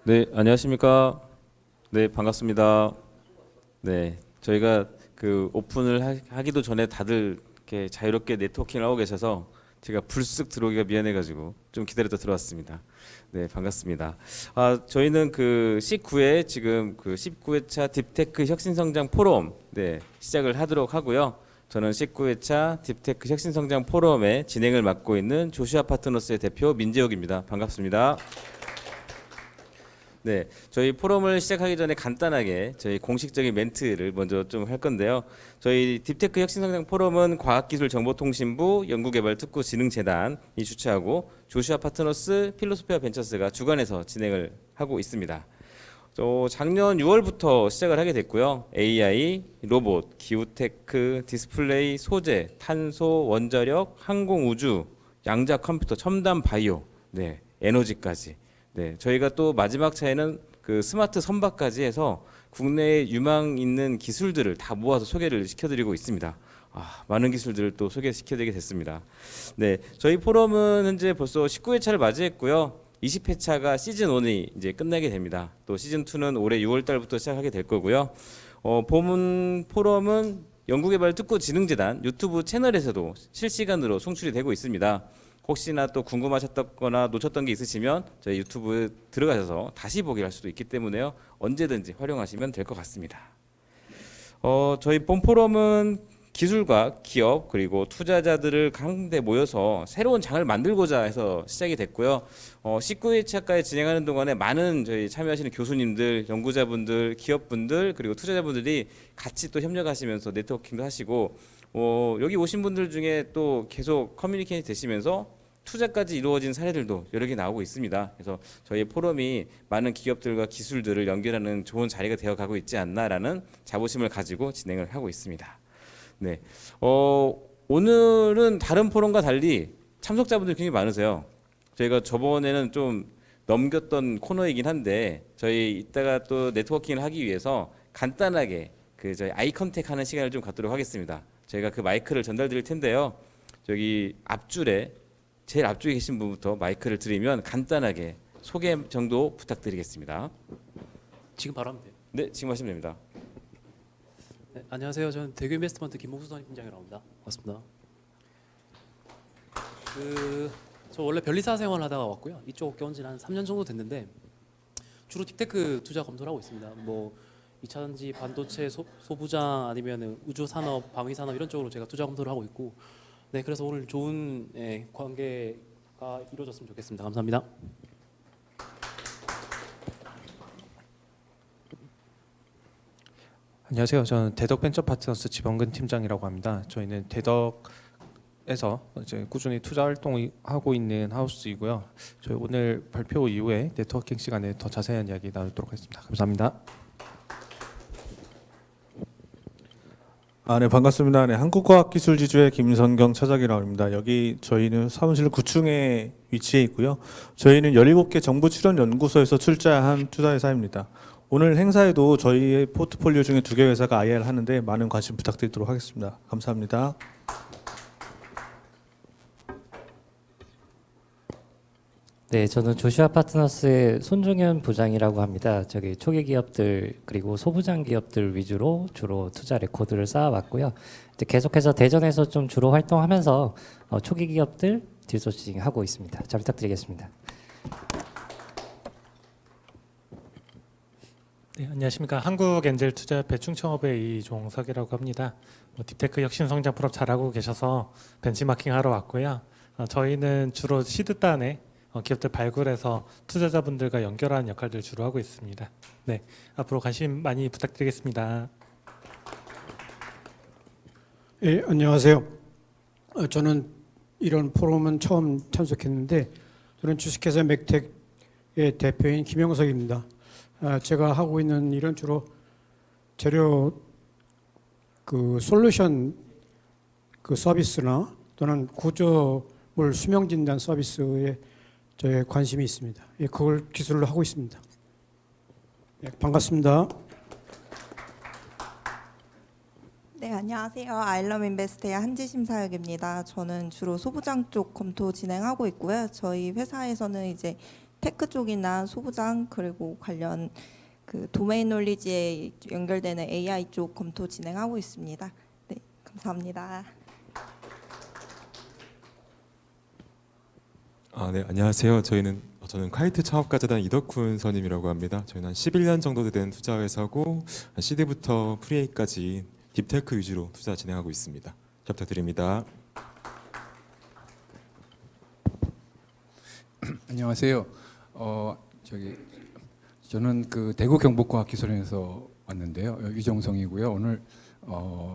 네, 안녕하십니까. 네, 반갑습니다. 네, 저희가 그 오픈을 하기도 전에 다들 이렇게 자유롭게 네트워킹을 하고 계셔서 제가 불쑥 들어오기가 미안해가지고 좀 기다렸다 들어왔습니다. 네, 반갑습니다. 저희는 그 19회 지금 그 19회차 딥테크 혁신성장 포럼 시작을 하도록 하고요. 저는 19회차 딥테크 혁신성장 포럼의 진행을 맡고 있는 조슈아 파트너스의 대표 민재욱입니다. 반갑습니다. 네, 저희 포럼을 시작하기 전에 간단하게 저희 공식적인 멘트를 먼저 좀 할 건데요. 저희 딥테크 혁신성장 포럼은 과학기술정보통신부 연구개발특구진흥재단이 주최하고 조슈아 파트너스 필로소피아 벤처스가 주관해서 진행을 하고 있습니다. 작년 6월부터 시작을 하게 됐고요. AI, 로봇, 기후테크, 디스플레이, 소재, 탄소, 원자력, 항공우주, 양자 컴퓨터, 첨단 바이오, 에너지까지. 저희가 또 마지막 차에는 그 스마트 선박까지 해서 국내에 유망 있는 기술들을 다 모아서 소개를 시켜드리고 있습니다. 많은 기술들을 또 소개시켜드리게 됐습니다. 저희 포럼은 현재 벌써 19회차를 맞이했고요. 20회차가 시즌 1이 이제 끝나게 됩니다. 또 시즌 2는 올해 6월 달부터 시작하게 될 거고요. 본 포럼은 연구개발특구진흥재단 유튜브 채널에서도 실시간으로 송출이 되고 있습니다. 혹시나 또 궁금하셨거나 놓쳤던 게 있으시면 저희 유튜브 들어가셔서 다시 보기를 할 수도 있기 때문에요. 언제든지 활용하시면 될 것 같습니다. 저희 본 포럼은 기술과 기업 그리고 투자자들을 한데 모여서 새로운 장을 만들고자 해서 시작이 됐고요. 19회차까지 진행하는 동안에 많은 저희 참여하시는 교수님들, 연구자분들, 기업분들 그리고 투자자분들이 같이 또 협력하시면서 네트워킹도 하시고 여기 오신 분들 중에 또 계속 커뮤니케이션이 되시면서 투자까지 이루어진 사례들도 여러 개 나오고 있습니다. 그래서 저희 포럼이 많은 기업들과 기술들을 연결하는 좋은 자리가 되어가고 있지 않나라는 자부심을 가지고 진행을 하고 있습니다. 오늘은 다른 포럼과 달리 참석자분들이 굉장히 많으세요. 저희가 저번에는 좀 넘겼던 코너이긴 한데 저희 이따가 또 네트워킹을 하기 위해서 간단하게 그 저희 아이 컨택 하는 시간을 좀 갖도록 하겠습니다. 저희가 그 마이크를 전달 드릴 텐데요. 저기 앞줄에 제일 앞쪽에 계신 분부터 마이크를 드리면 간단하게 소개 정도 부탁드리겠습니다. 지금 바로 하면 돼요. 네, 지금 하시면 됩니다. 네, 안녕하세요. 저는 대규 인베스트먼트 김홍수 선임팀장이라고 합니다. 반갑습니다. 저 원래 변리사 생활 하다가 왔고요. 이쪽 업계 온 지는 한 3년 정도 됐는데 주로 딥테크 투자 검토를 하고 있습니다. 뭐 2차전지, 반도체, 소부장 아니면 우주 산업, 방위 산업 이런 쪽으로 제가 투자 검토를 하고 있고, 네, 그래서 오늘 좋은 관계가 이루어졌으면 좋겠습니다. 감사합니다. 안녕하세요. 저는 대덕벤처파트너스 지범근 팀장이라고 합니다. 저희는 대덕에서 이제 꾸준히 투자 활동을 하고 있는 하우스이고요. 저희 오늘 발표 이후에 네트워킹 시간에 더 자세한 이야기 나누도록 하겠습니다. 감사합니다. 네, 반갑습니다. 네, 한국과학기술지주의 김선경 차장이라고 합니다. 여기 저희는 사무실 9층에 위치해 있고요. 저희는 17개 정부 출연 연구소에서 출자한 투자회사입니다. 오늘 행사에도 저희의 포트폴리오 중에 2개 회사가 IR 하는데 많은 관심 부탁드리도록 하겠습니다. 감사합니다. 네, 저는 조슈아 파트너스의 손종현 부장이라고 합니다. 저기 초기 기업들 그리고 소부장 기업들 위주로 주로 투자 레코드를 쌓아왔고요. 이제 계속해서 대전에서 좀 주로 활동하면서 초기 기업들 딜소싱 하고 있습니다. 잘 부탁드리겠습니다. 네, 안녕하십니까. 한국엔젤투자협회 충청업의 이종석이라고 합니다. 딥테크 혁신성장 프로그램 잘하고 계셔서 벤치마킹 하러 왔고요. 저희는 주로 시드단에 기업들 발굴해서 투자자분들과 연결하는 역할들 주로 하고 있습니다. 네, 앞으로 관심 많이 부탁드리겠습니다. 예, 안녕하세요. 저는 이런 포럼은 처음 참석했는데 저는 주식회사 맥텍의 대표인 김영석입니다. 제가 하고 있는 일은 주로 재료 그 솔루션 그 서비스나 또는 구조물 수명 진단 서비스에 저의 관심이 있습니다. 예, 그걸 기술로 하고 있습니다. 예, 반갑습니다. 네, 안녕하세요. 아일럼 인베스트의 한지심 사역입니다. 저는 주로 소부장 쪽 검토 진행하고 있고요. 저희 회사에서는 이제 테크 쪽이나 소부장 그리고 관련 그 도메인 논리지에 연결되는 AI 쪽 검토 진행하고 있습니다. 네, 감사합니다. 네, 안녕하세요. 저는 카이트 창업가재단 이덕훈 선임이라고 합니다. 저희는 한 11년 정도 된 투자회사고 C부터 프리에이까지 딥테크 위주로 투자 진행하고 있습니다. 잘 부탁드립니다. 안녕하세요. 저는 그 대구 경북과학기술원에서 왔는데요. 유정성이고요. 오늘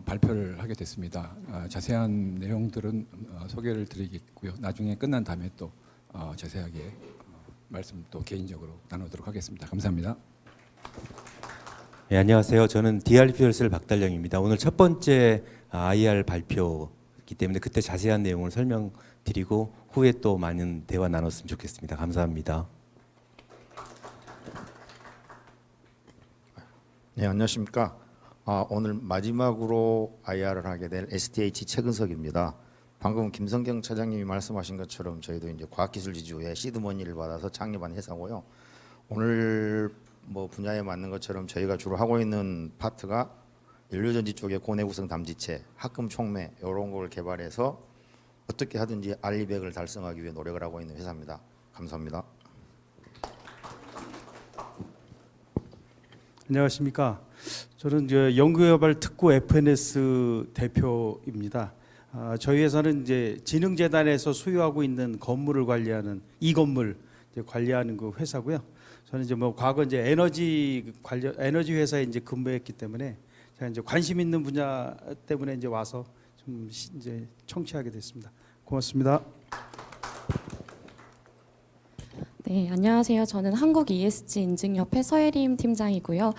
발표를 하게 됐습니다. 자세한 내용들은 소개를 드리겠고요. 나중에 끝난 다음에 또 자세하게 말씀 또 개인적으로 나누도록 하겠습니다. 감사합니다. 네, 안녕하세요. 저는 DRPSL 박달령입니다. 오늘 첫 번째 IR 발표이기 때문에 그때 자세한 내용을 설명드리고 후에 또 많은 대화 나눴으면 좋겠습니다. 감사합니다. 네, 안녕하십니까. 오늘 마지막으로 IR을 하게 될 STH 최근석입니다. 방금 김성경 차장님이 말씀하신 것처럼 저희도 이제 과학기술지주의 시드머니를 받아서 창립한 회사고요. 오늘 뭐 분야에 맞는 것처럼 저희가 주로 하고 있는 파트가 연료전지 쪽의 고내구성 담지체, 합금 촉매 이런 걸 개발해서 어떻게 하든지 R200을 달성하기 위해 노력을 하고 있는 회사입니다. 감사합니다. 안녕하십니까. 저는 이제 연구개발 특구 FNS 대표입니다. 저희 회사는 이제 진흥재단에서 소유하고 있는 건물을 관리하는 이 건물 관리하는 그 회사고요. 저는 이제 뭐 과거 이제 에너지 회사에 이제 근무했기 때문에 제가 이제 관심 있는 분야 때문에 이제 와서 좀 이제 청취하게 됐습니다. 고맙습니다. 네, 안녕하세요. 저는 한국 ESG 인증협회 서예림 팀장이고요.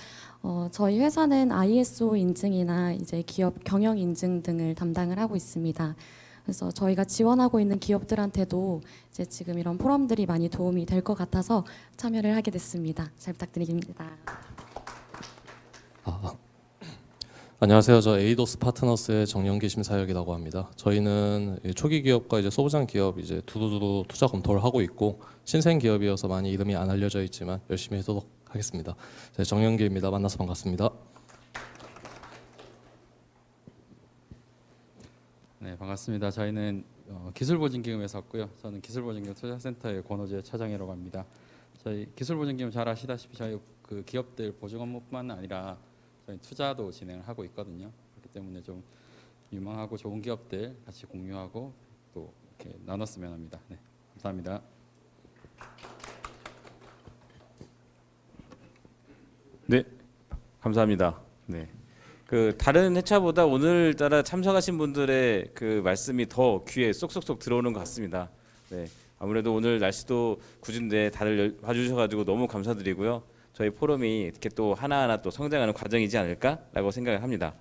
저희 회사는 ISO 인증이나 이제 기업 경영 인증 등을 담당을 하고 있습니다. 그래서 저희가 지원하고 있는 기업들한테도 이제 지금 이런 포럼들이 많이 도움이 될 것 같아서 참여를 하게 됐습니다. 잘 부탁드립니다. 안녕하세요. 저 에이도스 파트너스의 정영기 심사역이라고 합니다. 저희는 초기 기업과 이제 소부장 기업 이제 두루두루 투자 검토를 하고 있고 신생 기업이어서 많이 이름이 안 알려져 있지만 열심히 해도록 하겠습니다. 정영기입니다. 만나서 반갑습니다. 네, 반갑습니다. 저희는 기술보증기금 회사고요. 저는 기술보증기금 투자센터의 권호재 차장이라고 합니다. 저희 기술보증기금 잘 아시다시피 저희 그 기업들 보증 업무뿐만 아니라 저희 투자도 진행을 하고 있거든요. 그렇기 때문에 좀 유망하고 좋은 기업들 같이 공유하고 또 이렇게 나눴으면 합니다. 네, 감사합니다. 네, 감사합니다. 네, 그 다른 회차보다 오늘따라 참석하신 분들의 그 말씀이 더 귀에 쏙쏙쏙 들어오는 것 같습니다. 네, 아무래도 오늘 날씨도 궂은데 다들 와주셔가지고 너무 감사드리고요. 저희 포럼이 이렇게 또 하나하나 또 성장하는 과정이지 않을까라고 생각을 합니다.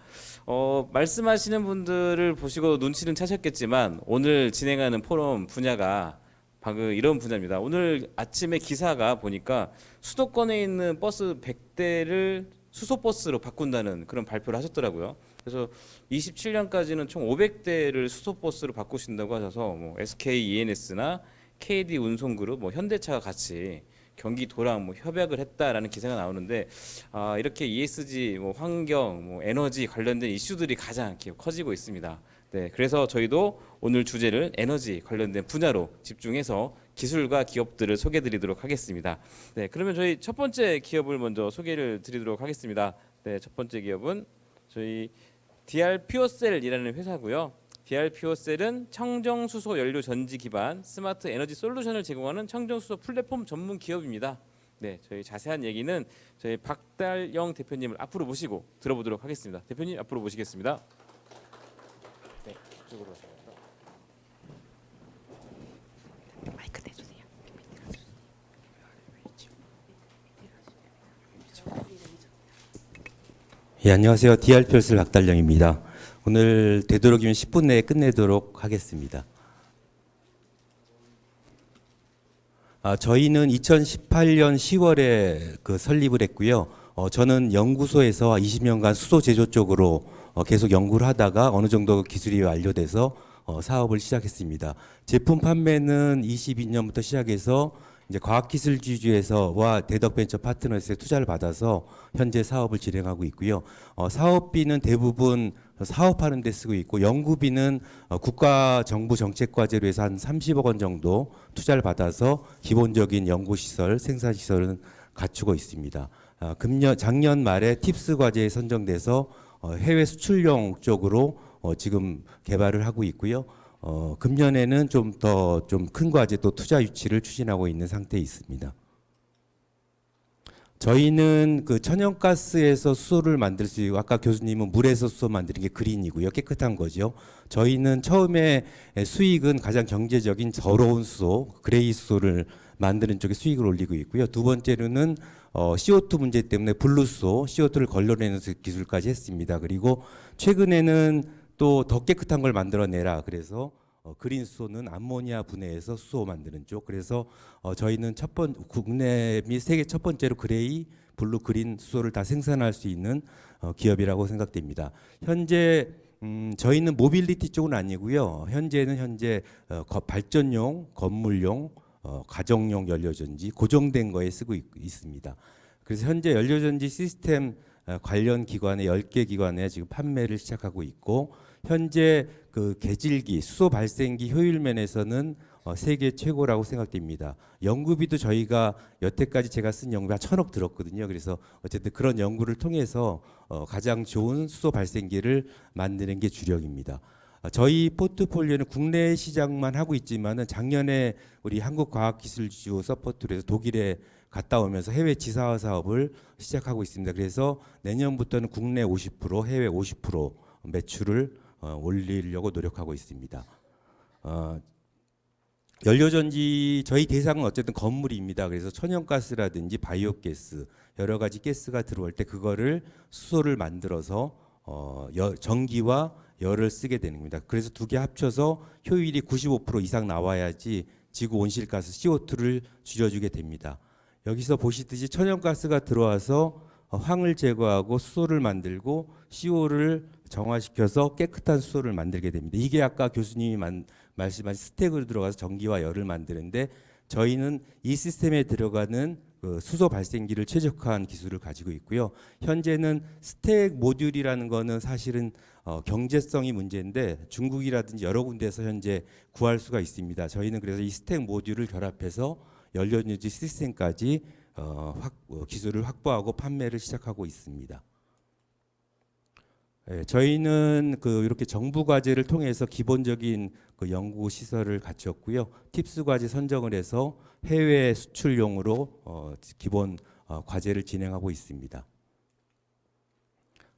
말씀하시는 분들을 보시고 눈치는 채셨겠지만 오늘 진행하는 포럼 분야가 방금 이런 분야입니다. 오늘 아침에 기사가 보니까 수도권에 있는 버스 100대를 수소버스로 바꾼다는 그런 발표를 하셨더라고요. 그래서 27년까지는 총 500대를 수소버스로 바꾸신다고 하셔서 뭐 SK E&S나 KD 운송그룹, 뭐 현대차가 같이 경기도랑 뭐 협약을 했다라는 기사가 나오는데 이렇게 ESG, 뭐 환경, 뭐 에너지 관련된 이슈들이 가장 커지고 있습니다. 네, 그래서 저희도 오늘 주제를 에너지 관련된 분야로 집중해서 기술과 기업들을 소개해드리도록 하겠습니다. 네, 그러면 저희 첫 번째 기업을 먼저 소개를 드리도록 하겠습니다. 네, 첫 번째 기업은 저희 DR 퓨어셀이라는 회사고요. DR 퓨어셀은 청정수소 연료 전지 기반 스마트 에너지 솔루션을 제공하는 청정수소 플랫폼 전문 기업입니다. 네, 저희 자세한 얘기는 저희 박달영 대표님을 앞으로 모시고 들어보도록 하겠습니다. 대표님 앞으로 모시겠습니다. 네, 이쪽으로 오세요. 마이크 대주세요. 예, 안녕하세요. DRPSL 박달령입니다. 오늘 되도록이면 10분 내에 끝내도록 하겠습니다. 저희는 2018년 10월에 설립을 했고요. 저는 연구소에서 20년간 수소 제조 쪽으로 계속 연구를 하다가 어느 정도 기술이 완료돼서 사업을 시작했습니다. 제품 판매는 22년부터 시작해서 이제 과학기술지주에서와 대덕벤처 파트너스에 투자를 받아서 현재 사업을 진행하고 있고요. 사업비는 대부분 사업하는 데 쓰고 있고 연구비는 국가 정부 정책 과제로 해서 한 30억 원 정도 투자를 받아서 기본적인 연구시설, 생산시설은 갖추고 있습니다. 작년 말에 팁스 과제에 선정돼서 해외 수출용 쪽으로 지금 개발을 하고 있고요. 금년에는 좀 더 좀 큰 과제 또 투자 유치를 추진하고 있는 상태에 있습니다. 저희는 그 천연가스에서 수소를 만들 수 있고 아까 교수님은 물에서 수소 만드는 게 그린이고요. 깨끗한 거죠. 저희는 처음에 수익은 가장 경제적인 더러운 수소, 그레이 수소를 만드는 쪽에 수익을 올리고 있고요. 두 번째로는 CO2 문제 때문에 블루수소, CO2를 걸러내는 기술까지 했습니다. 그리고 최근에는 또 더 깨끗한 걸 만들어내라. 그래서 그린 수소는 암모니아 분해해서 수소 만드는 쪽. 그래서 저희는 국내 및 세계 첫 번째로 그레이, 블루, 그린 수소를 다 생산할 수 있는 기업이라고 생각됩니다. 현재 저희는 모빌리티 쪽은 아니고요. 현재 발전용, 건물용, 가정용 연료전지 고정된 거에 쓰고 있습니다. 그래서 현재 연료전지 시스템 관련 기관에 10개 기관에 지금 판매를 시작하고 있고 현재 그 계질기 수소 발생기 효율 면에서는 세계 최고라고 생각됩니다. 연구비도 저희가 여태까지 제가 쓴 연구비 한 1,000억 들었거든요. 그래서 어쨌든 그런 연구를 통해서 가장 좋은 수소 발생기를 만드는 게 주력입니다. 저희 포트폴리오는 국내 시장만 하고 있지만은 작년에 우리 한국과학기술지주 서포트로 해서 독일에 갔다 오면서 해외 지사화 사업을 시작하고 있습니다. 그래서 내년부터는 국내 50%, 해외 50% 매출을 올리려고 노력하고 있습니다. 연료전지 저희 대상은 어쨌든 건물입니다. 그래서 천연가스라든지 바이오가스 여러 가지 가스가 들어올 때 그거를 수소를 만들어서 전기와 열을 쓰게 되는 겁니다. 그래서 두 개 합쳐서 효율이 95% 이상 나와야지 지구 온실가스 CO2를 줄여주게 됩니다. 여기서 보시듯이 천연가스가 들어와서 황을 제거하고 수소를 만들고 CO를 정화시켜서 깨끗한 수소를 만들게 됩니다. 이게 아까 교수님이 말씀하신 스택으로 들어가서 전기와 열을 만드는데 저희는 이 시스템에 들어가는 그 수소 발생기를 최적화한 기술을 가지고 있고요. 현재는 스택 모듈이라는 거는 사실은 경제성이 문제인데 중국이라든지 여러 군데에서 현재 구할 수가 있습니다. 저희는 그래서 이 스택 모듈을 결합해서 연료유지 시스템까지 기술을 확보하고 판매를 시작하고 있습니다. 저희는 이렇게 정부 과제를 통해서 기본적인 그 연구 시설을 갖췄고요. 팁스 과제 선정을 해서 해외 수출용으로 기본 과제를 진행하고 있습니다.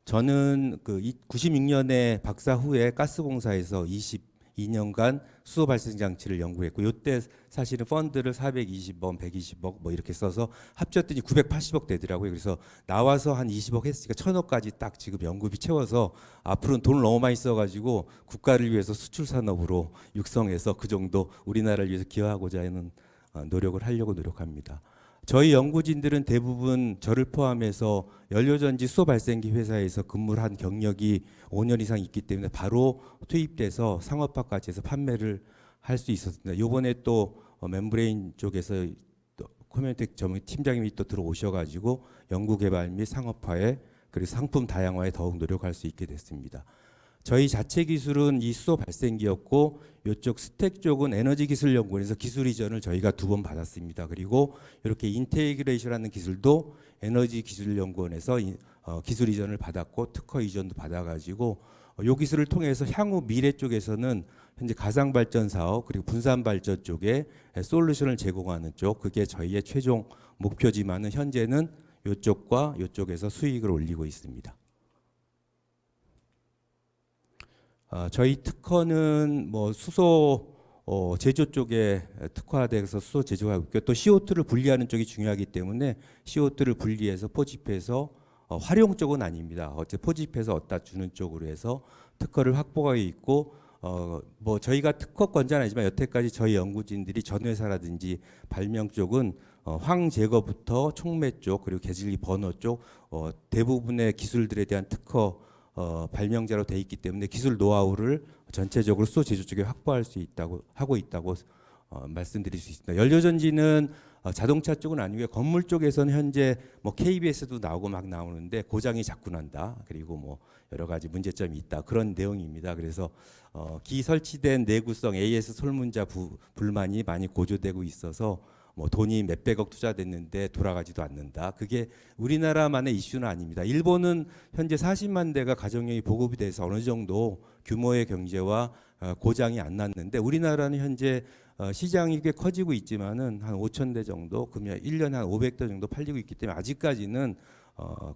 저는 96년에 박사 후에 가스공사에서 22년간 수소 발생 장치를 연구했고 이때 사실은 펀드를 420억, 120억 뭐 이렇게 써서 합쳤더니 980억 되더라고요. 그래서 나와서 한 20억 했으니까 1,000억까지 딱 지금 연구비 채워서 앞으로는 돈을 너무 많이 써가지고 국가를 위해서 수출 산업으로 육성해서 그 정도 우리나라를 위해서 기여하고자 하는 노력을 하려고 노력합니다. 저희 연구진들은 대부분 저를 포함해서 연료전지 수소 발생기 회사에서 근무를 한 경력이 5년 이상 있기 때문에 바로 투입돼서 상업화까지 해서 판매를 할 수 있었습니다. 이번에 또 멤브레인 쪽에서 코멘텍 전문 팀장님이 또 들어오셔가지고 연구개발 및 상업화에 그리고 상품 다양화에 더욱 노력할 수 있게 됐습니다. 저희 자체 기술은 이 수소 발생기였고 이쪽 스택 쪽은 에너지기술연구원에서 기술 이전을 저희가 2번 받았습니다. 그리고 이렇게 인테그레이션하는 기술도 에너지기술연구원에서 기술 이전을 받았고 특허 이전도 받아가지고 이 기술을 통해서 향후 미래 쪽에서는 현재 가상발전 사업 그리고 분산발전 쪽에 솔루션을 제공하는 쪽 그게 저희의 최종 목표지만은 현재는 이쪽과 이쪽에서 수익을 올리고 있습니다. 저희 특허는 뭐 수소 제조 쪽에 특화돼서 수소 제조하고 있고 또 CO2를 분리하는 쪽이 중요하기 때문에 CO2를 분리해서 포집해서 활용 쪽은 아닙니다. 어째 포집해서 얻다 주는 쪽으로 해서 특허를 확보하고 있고 뭐 저희가 특허권자는 아니지만 여태까지 저희 연구진들이 전회사라든지 발명 쪽은 황 제거부터 촉매 쪽 그리고 계질기 버너 쪽 대부분의 기술들에 대한 특허 발명자로 돼 있기 때문에 기술 노하우를 전체적으로 수소 제조 쪽에 확보할 수 있다고 하고 있다고 말씀드릴 수 있습니다. 연료전지는 자동차 쪽은 아니고요. 건물 쪽에서는 현재 뭐 KBS도 나오고 막 나오는데 고장이 자꾸 난다. 그리고 뭐 여러 가지 문제점이 있다. 그런 내용입니다. 그래서 기설치된 내구성 AS 솔문자 불만이 많이 고조되고 있어서 뭐 돈이 몇백억 투자됐는데 돌아가지도 않는다. 그게 우리나라만의 이슈는 아닙니다. 일본은 현재 40만 대가 가정용이 보급이 돼서 어느 정도 규모의 경제와 고장이 안 났는데 우리나라는 현재 시장이 꽤 커지고 있지만은 한 5천 대 정도, 그러면 1년에 한 500대 정도 팔리고 있기 때문에 아직까지는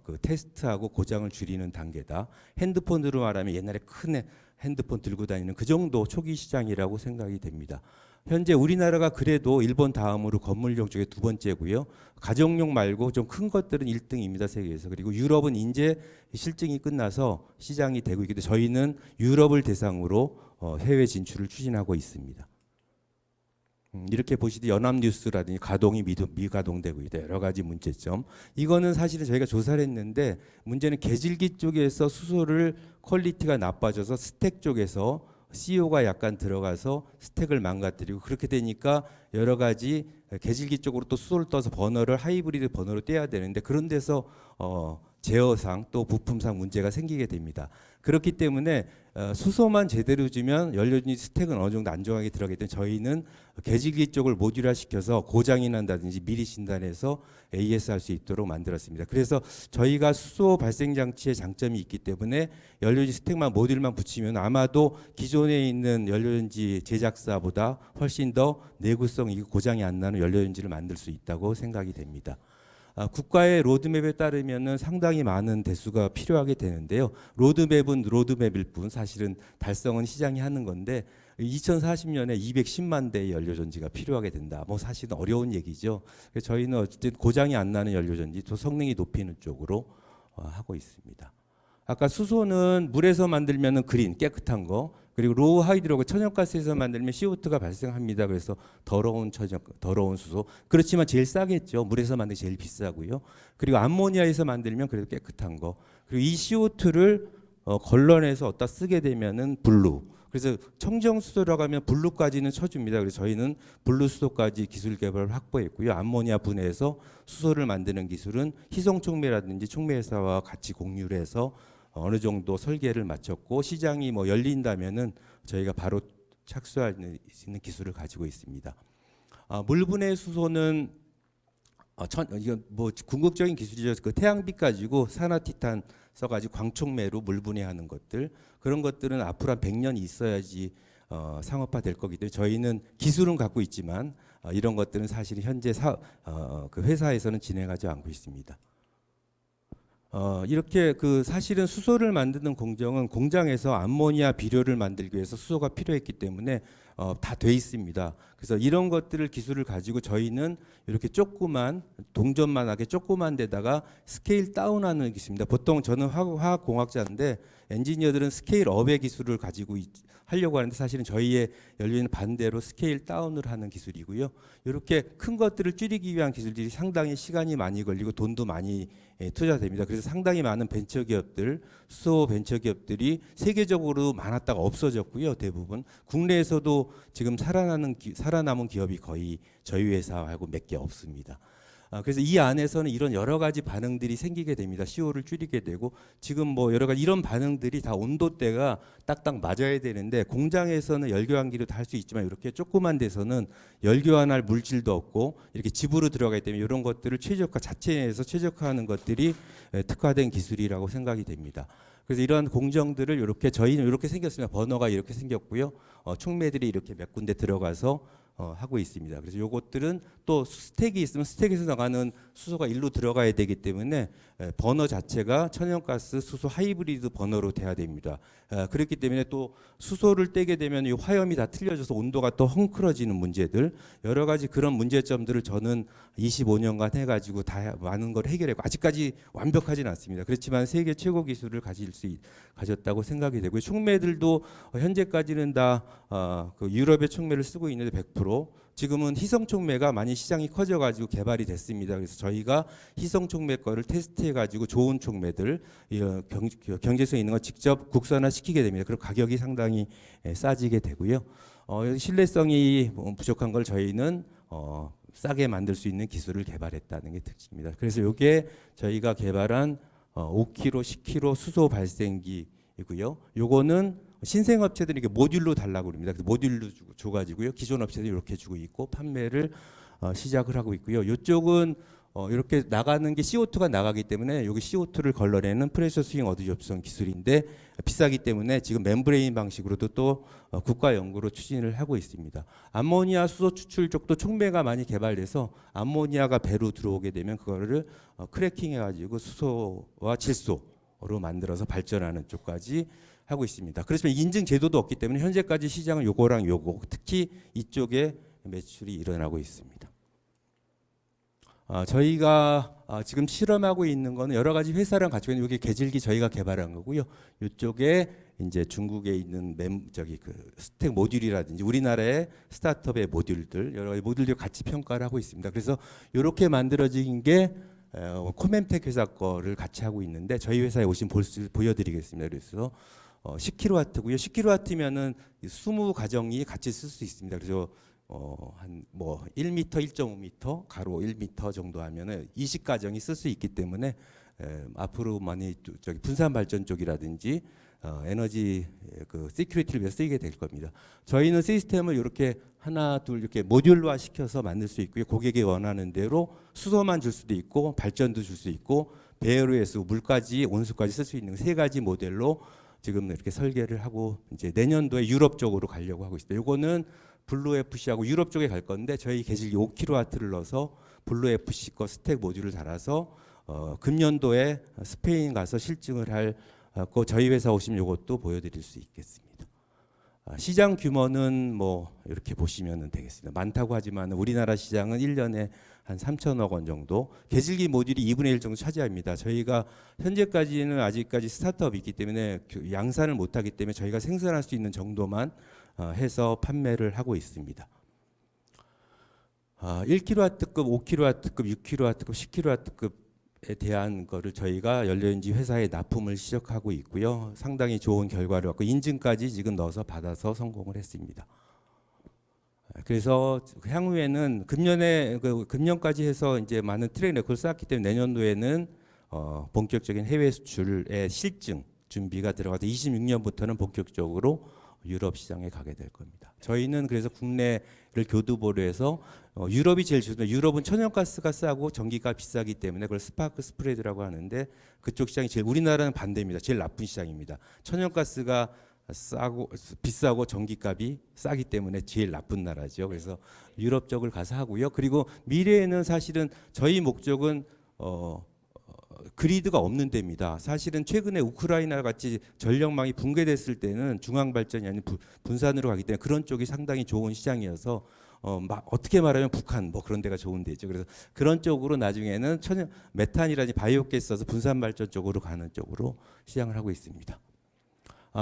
그 테스트하고 고장을 줄이는 단계다. 핸드폰으로 말하면 옛날에 큰 핸드폰 들고 다니는 그 정도 초기 시장이라고 생각이 됩니다. 현재 우리나라가 그래도 일본 다음으로 건물용 쪽에 두 번째고요. 가정용 말고 좀 큰 것들은 1등입니다, 세계에서. 그리고 유럽은 이제 실증이 끝나서 시장이 되고 있기 때문에 저희는 유럽을 대상으로 해외 진출을 추진하고 있습니다. 이렇게 보시듯이 연합뉴스라든지 가동이 미가동되고 있다. 여러 가지 문제점. 이거는 사실은 저희가 조사를 했는데 문제는 계질기 쪽에서 수소를 퀄리티가 나빠져서 스택 쪽에서 CO가 약간 들어가서 스택을 망가뜨리고 그렇게 되니까 여러 가지 계질기 쪽으로 또 수소를 떠서 버너를 하이브리드 버너로 떼야 되는데 그런 데서 제어상 또 부품상 문제가 생기게 됩니다. 그렇기 때문에 수소만 제대로 주면 연료전지 스택은 어느 정도 안정하게 들어가기 때문에 저희는 계질기 쪽을 모듈화시켜서 고장이 난다든지 미리 진단해서 AS 할 수 있도록 만들었습니다. 그래서 저희가 수소 발생 장치의 장점이 있기 때문에 연료전지 스택만 모듈만 붙이면 아마도 기존에 있는 연료전지 제작사보다 훨씬 더 내구성이 고장이 안 나는 연료전지를 만들 수 있다고 생각이 됩니다. 국가의 로드맵에 따르면은 상당히 많은 대수가 필요하게 되는데요. 로드맵은 로드맵일 뿐 사실은 달성은 시장이 하는 건데 2040년에 210만 대의 연료전지가 필요하게 된다. 뭐 사실은 어려운 얘기죠. 그래서 저희는 어쨌든 고장이 안 나는 연료전지 또 성능이 높이는 쪽으로 하고 있습니다. 아까 수소는 물에서 만들면은 그린 깨끗한 거, 그리고 로우 하이드로그 천연가스에서 만들면 CO2가 발생합니다. 그래서 더러운 수소. 그렇지만 제일 싸겠죠. 물에서 만들면 제일 비싸고요. 그리고 암모니아에서 만들면 그래도 깨끗한 거. 그리고 이 CO2를 걸러내서 어디다 쓰게 되면은 블루. 그래서 청정 수소라고 하면 블루까지는 쳐줍니다. 그래서 저희는 블루 수소까지 기술 개발을 확보했고요. 암모니아 분해해서 수소를 만드는 기술은 희성촉매라든지 촉매회사와 같이 공유를 해서 어느 정도 설계를 마쳤고 시장이 뭐 열린다면은 저희가 바로 착수할 수 있는 기술을 가지고 있습니다. 물분해 수소는 이건 뭐 궁극적인 기술이죠. 그 태양빛 가지고 산화티탄 써가지고 광촉매로 물분해하는 것들 그런 것들은 앞으로 한 100년이 있어야지 상업화 될 거기 때문에 저희는 기술은 갖고 있지만 이런 것들은 사실 현재 그 회사에서는 진행하지 않고 있습니다. 이렇게 그 사실은 수소를 만드는 공정은 공장에서 암모니아 비료를 만들기 위해서 수소가 필요했기 때문에 다 돼 있습니다. 그래서 이런 것들을 기술을 가지고 저희는 이렇게 조그만 동전만하게 조그만 데다가 스케일 다운하는 기술입니다. 보통 저는 화학공학자인데 엔지니어들은 스케일 업의 기술을 가지고 하려고 하는데 사실은 저희의 연료는 반대로 스케일 다운을 하는 기술이고요. 이렇게 큰 것들을 줄이기 위한 기술들이 상당히 시간이 많이 걸리고 돈도 많이 투자됩니다. 그래서 상당히 많은 벤처기업들, 수소 벤처기업들이 세계적으로 많았다가 없어졌고요. 대부분 국내에서도 지금 살아남은 기업이 거의 저희 회사하고 몇 개 없습니다. 그래서 이 안에서는 이런 여러 가지 반응들이 생기게 됩니다. CO를 줄이게 되고 지금 뭐 여러 가지 이런 반응들이 다 온도대가 딱딱 맞아야 되는데 공장에서는 열교환기로 다 할 수 있지만 이렇게 조그만 데서는 열교환할 물질도 없고 이렇게 집으로 들어가기 때문에 이런 것들을 자체에서 최적화하는 것들이 특화된 기술이라고 생각이 됩니다. 그래서 이러한 공정들을 이렇게 저희는 이렇게 생겼습니다. 버너가 이렇게 생겼고요. 촉매들이 이렇게 몇 군데 들어가서 하고 있습니다. 그래서 요것들은 또 스택이 있으면 스택에서 나가는 수소가 일로 들어가야 되기 때문에 버너 자체가 천연가스 수소 하이브리드 버너로 돼야 됩니다. 그렇기 때문에 또 수소를 떼게 되면 이 화염이 다 틀려져서 온도가 또 헝클어지는 문제들 여러 가지 그런 문제점들을 저는 25년간 해가지고 다 많은 걸 해결했고 아직까지 완벽하진 않습니다. 그렇지만 세계 최고 기술을 가졌다고 생각이 되고요. 촉매들도 현재까지는 다 그 유럽의 촉매를 쓰고 있는데 100% 지금은 희성촉매가 많이 시장이 커져가지고 개발이 됐습니다. 그래서 저희가 희성촉매 거를 테스트해가지고 좋은 촉매들 경제성 있는 거 직접 국산화시키게 됩니다. 그리고 가격이 상당히 싸지게 되고요. 신뢰성이 부족한 걸 저희는 싸게 만들 수 있는 기술을 개발했다는 게 특징입니다. 그래서 이게 저희가 개발한 5kg, 10kg 수소 발생기이고요. 요거는 신생 업체들이 이게 모듈로 달라고 그럽니다. 그래서 모듈로 줘가지고요. 기존 업체들이 이렇게 주고 있고 판매를 시작을 하고 있고요. 이쪽은 이렇게 나가는 게 CO2가 나가기 때문에 여기 CO2를 걸러내는 프레셔 스윙 어드접션 기술인데 비싸기 때문에 지금 멤브레인 방식으로도 또 국가 연구로 추진을 하고 있습니다. 암모니아 수소 추출 쪽도 촉매가 많이 개발돼서 암모니아가 배로 들어오게 되면 그거를 크래킹해가지고 수소와 질소로 만들어서 발전하는 쪽까지 하고 있습니다. 그렇지만 인증 제도도 없기 때문에 현재까지 시장은 요거랑 요거 특히 이쪽에 매출이 일어나고 있습니다. 저희가 지금 실험하고 있는 거는 여러 가지 회사랑 같이 있는 여기 계질기 저희가 개발한 거고요. 이쪽에 이제 중국에 있는 그 스택 모듈이라든지 우리나라의 스타트업의 모듈들 여러 가지 모듈들 같이 평가를 하고 있습니다. 그래서 이렇게 만들어진 게 코멘텍 회사 거를 같이 하고 있는데 저희 회사에 오신 보여드리겠습니다. 그래서 10kW고요. 10kW면은 20가정이 같이 쓸 수 있습니다. 그래서 한 뭐 1m, 1.5m, 가로 1m 정도 하면은 20가정이 쓸 수 있기 때문에 앞으로 많이 저기 분산 발전 쪽이라든지 에너지 그 시큐리티를 위해서 쓰이게 될 겁니다. 저희는 시스템을 이렇게 하나 둘 이렇게 모듈화 시켜서 만들 수 있고요. 고객이 원하는 대로 수소만 줄 수도 있고 발전도 줄 수 있고 배열에서 물까지 온수까지 쓸 수 있는 3가지 모델로 지금 이렇게 설계를 하고 이제 내년도에 유럽 쪽으로 가려고 하고 있습니다. 요거는 블루 FC하고 유럽 쪽에 갈 건데 저희 계질기 5kW를 넣어서 블루 FC 거 스택 모듈을 달아서 금년도에 스페인 가서 실증을 할 거 저희 회사 오시면 이것도 보여드릴 수 있겠습니다. 시장 규모는 뭐 이렇게 보시면 되겠습니다. 많다고 하지만 우리나라 시장은 1년에 한 3천억 원 정도 계질기 모듈이 2분의 1 정도 차지합니다. 저희가 현재까지는 아직까지 스타트업이기 때문에 양산을 못하기 때문에 저희가 생산할 수 있는 정도만 해서 판매를 하고 있습니다. 1kW급, 5kW급, 6kW급, 10kW급에 대한 거를 저희가 연료인지 회사에 납품을 시작하고 있고요. 상당히 좋은 결과를 얻고 인증까지 지금 넣어서 받아서 성공을 했습니다. 그래서 향후에는 금년까지 해서 이제 많은 트랙 레코드를 쌓았기 때문에 내년도에는 본격적인 해외 수출의 실증 준비가 들어가서 26년부터는 본격적으로 유럽 시장에 가게 될 겁니다. 저희는 그래서 국내를 교두보로 해서 유럽이 제일 좋습니다. 유럽은 천연가스가 싸고 전기가 비싸기 때문에 그걸 스파크 스프레드라고 하는데 그쪽 시장이 제일 우리나라는 반대입니다. 제일 나쁜 시장입니다. 천연가스가 싸고 비싸고 전기값이 싸기 때문에 제일 나쁜 나라죠. 그래서 유럽 쪽을 가서 하고요. 그리고 미래에는 사실은 저희 목적은 그리드가 없는 데입니다. 사실은 최근에 우크라이나 같이 전력망이 붕괴됐을 때는 중앙 발전이 아닌 분산으로 가기 때문에 그런 쪽이 상당히 좋은 시장이어서 어떻게 말하면 북한 뭐 그런 데가 좋은 데죠. 그래서 그런 쪽으로 나중에는 메탄이라든지 바이오가스 써서 분산 발전 쪽으로 가는 쪽으로 시장을 하고 있습니다.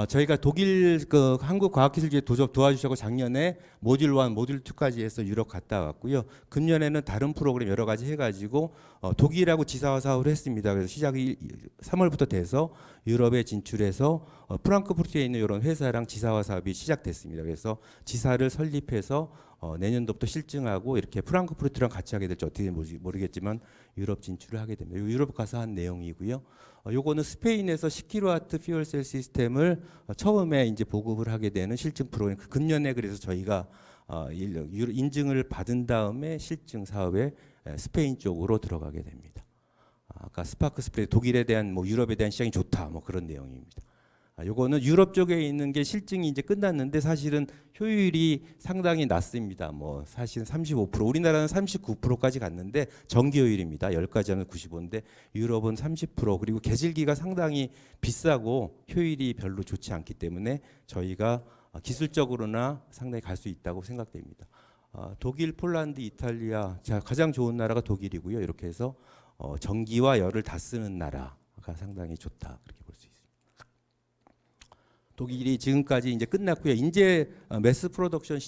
저희가 독일 한국과학기술기에 도와주셔서 작년에 모듈 1, 모듈 2까지 해서 유럽 갔다 왔고요. 금년에는 다른 프로그램 여러 가지 해가지고 독일하고 지사화 사업을 했습니다. 그래서 시작이 3월부터 돼서 유럽에 진출해서 프랑크푸르트에 있는 이런 회사랑 지사화 사업이 시작됐습니다. 그래서 지사를 설립해서 내년도부터 실증하고 이렇게 프랑크푸르트랑 같이 하게 될지 어떻게 모르겠지만 유럽 진출을 하게 됩니다. 유럽 가서 한 내용이고요. 요거는 스페인에서 10kW 퓨얼셀 시스템을 처음에 이제 보급을 하게 되는 실증 프로그램. 금년에 그래서 저희가 인증을 받은 다음에 실증 사업에 스페인 쪽으로 들어가게 됩니다. 아까 스파크 스프레드 독일에 대한 뭐 유럽에 대한 시장이 좋다 뭐 그런 내용입니다. 요거는 유럽 쪽에 있는 게 실증이 이제 끝났는데 사실은 효율이 상당히 낮습니다. 뭐 사실은 35%, 우리나라는 39%까지 갔는데 전기 효율입니다. 10가지 하면 95인데 유럽은 30% 그리고 계질기가 상당히 비싸고 효율이 별로 좋지 않기 때문에 저희가 기술적으로나 상당히 갈 수 있다고 생각됩니다. 독일, 폴란드, 이탈리아 가장 좋은 나라가 독일이고요. 이렇게 해서 전기와 열을 다 쓰는 나라가 상당히 좋다 그렇게 볼 수 있습니다. 독일이 지금까지 이제 끝났고요. 이제 매스 프로덕션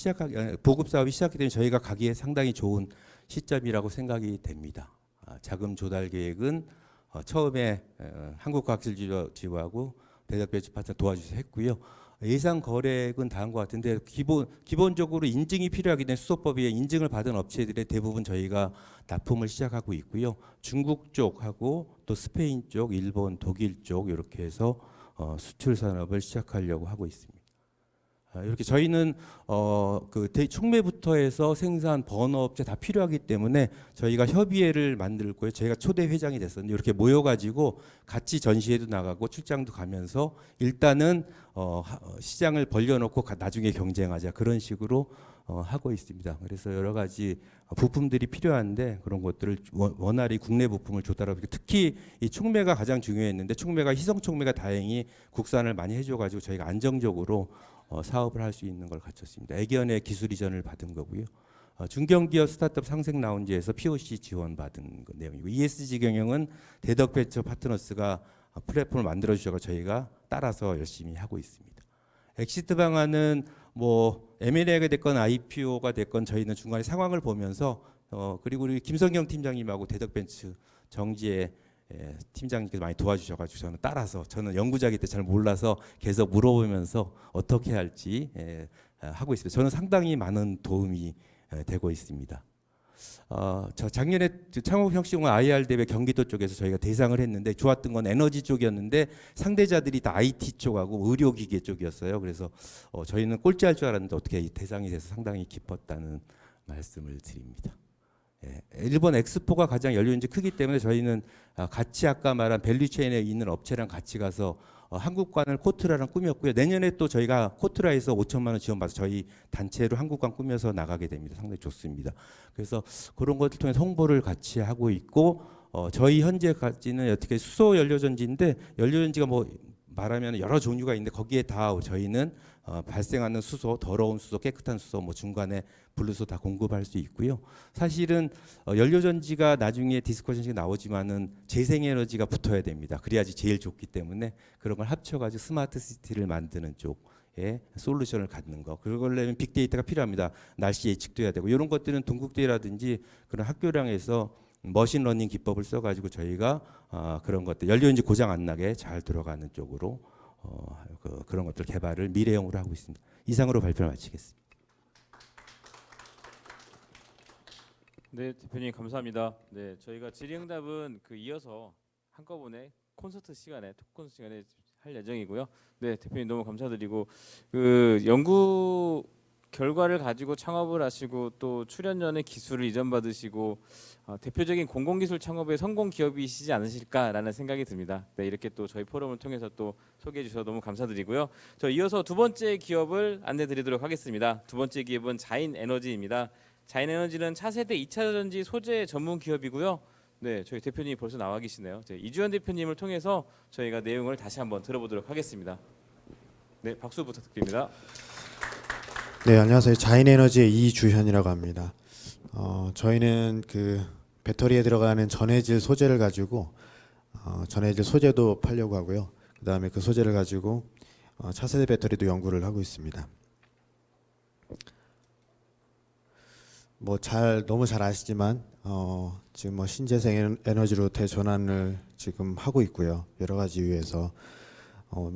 보급 사업이 시작하기 때문에 저희가 가기에 상당히 좋은 시점이라고 생각이 됩니다. 자금 조달 계획은 처음에 한국과학기술지구하고 대덕벤처 파트너 도와주셔서 했고요. 예상 거래액은 다한 것 같은데 기본적으로 인증이 필요하기 때문에 수소법에 인증을 받은 업체들의 대부분 저희가 납품을 시작하고 있고요. 중국 쪽하고 또 스페인 쪽, 일본, 독일 쪽 이렇게 해서 수출 산업을 시작하려고 하고 있습니다. 이렇게 저희는 그 촉매부터 해서 생산 번호업체 다 필요하기 때문에 저희가 협의회를 만들고요. 저희가 초대 회장이 됐었는데 이렇게 모여가지고 같이 전시회도 나가고 출장도 가면서 일단은 시장을 벌려놓고 나중에 경쟁하자 그런 식으로 하고 있습니다. 그래서 여러 가지 부품들이 필요한데 그런 것들을 원활히 국내 부품을 조달하고 특히 이 촉매가 가장 중요했는데 촉매가 희성 촉매가 다행히 국산을 많이 해줘가지고 저희가 안정적으로 사업을 할 수 있는 걸 갖췄습니다. 애견의 기술 이전을 받은 거고요. 중견기업 스타트업 상생 라운지에서 POC 지원 받은 내용이고 ESG 경영은 대덕벤처 파트너스가 플랫폼을 만들어 주셔서 저희가 따라서 열심히 하고 있습니다. 엑시트 방안은 뭐 M&A가 됐건 IPO가 됐건 저희는 중간에 상황을 보면서 그리고 우리 김성경 팀장님하고 대덕벤처 정지에 팀장님께서 많이 도와주셔가지고 저는 따라서 저는 연구자이기 때문에 잘 몰라서 계속 물어보면서 어떻게 할지 하고 있습니다. 저는 상당히 많은 도움이 되고 있습니다. 저 작년에 창업혁신원 IR 대회 경기도 쪽에서 저희가 대상을 했는데 좋았던 건 에너지 쪽이었는데 상대자들이 다 IT 쪽하고 의료기계 쪽이었어요. 그래서 저희는 꼴찌할 줄 알았는데 어떻게 대상이 돼서 상당히 기뻤다는 말씀을 드립니다. 일본 엑스포가 가장 연료인지 크기 때문에 저희는 같이 아까 말한 밸류체인에 있는 업체랑 같이 가서 한국관을 코트라랑 꾸몄고요. 내년에 또 저희가 코트라에서 5천만 원 지원받아서 저희 단체로 한국관 꾸며서 나가게 됩니다. 상당히 좋습니다. 그래서 그런 것들 통해서 홍보를 같이 하고 있고 저희 현재까지는 어떻게 수소 연료전지인데 연료전지가 뭐 말하면 여러 종류가 있는데 거기에 다 저희는 발생하는 수소, 더러운 수소, 깨끗한 수소, 뭐 중간에 분류소 다 공급할 수 있고요. 사실은 연료전지가 나중에 디스커션이 나오지만은 재생에너지가 붙어야 됩니다. 그래야지 제일 좋기 때문에 그런 걸 합쳐가지고 스마트 시티를 만드는 쪽에 솔루션을 갖는 거. 그러려면 빅데이터가 필요합니다. 날씨 예측도 해야 되고 이런 것들은 동국대라든지 그런 학교량에서 머신러닝 기법을 써가지고 저희가 그런 것들 연료인지 고장 안 나게 잘 들어가는 쪽으로 그런 것들 개발을 미래형으로 하고 있습니다. 이상으로 발표를 마치겠습니다. 네, 대표님 감사합니다. 네, 저희가 질의응답은 이어서 한꺼번에 콘서트 시간에 토크 콘서트 시간에 할 예정이고요. 네, 대표님 너무 감사드리고 연구 결과를 가지고 창업을 하시고 또 출연연의 기술을 이전받으시고 대표적인 공공기술 창업의 성공 기업이시지 않으실까라는 생각이 듭니다. 네, 이렇게 또 저희 포럼을 통해서 또 소개해 주셔서 너무 감사드리고요. 저 이어서 두 번째 기업을 안내드리도록 하겠습니다. 두 번째 기업은 자인에너지입니다. 자인에너지는 차세대 2차 전지 소재 전문 기업이고요. 네, 저희 대표님이 벌써 나와 계시네요. 이주현 대표님을 통해서 저희가 내용을 다시 한번 들어보도록 하겠습니다. 네, 박수 부탁드립니다. 네, 안녕하세요. 자인에너지의 이주현이라고 합니다. 저희는 배터리에 들어가는 전해질 소재를 가지고 전해질 소재도 팔려고 하고요. 그다음에 그 소재를 가지고 차세대 배터리도 연구를 하고 있습니다. 너무 잘 아시지만 지금 신재생 에너지로 대전환을 지금 하고 있고요. 여러 가지 이유에서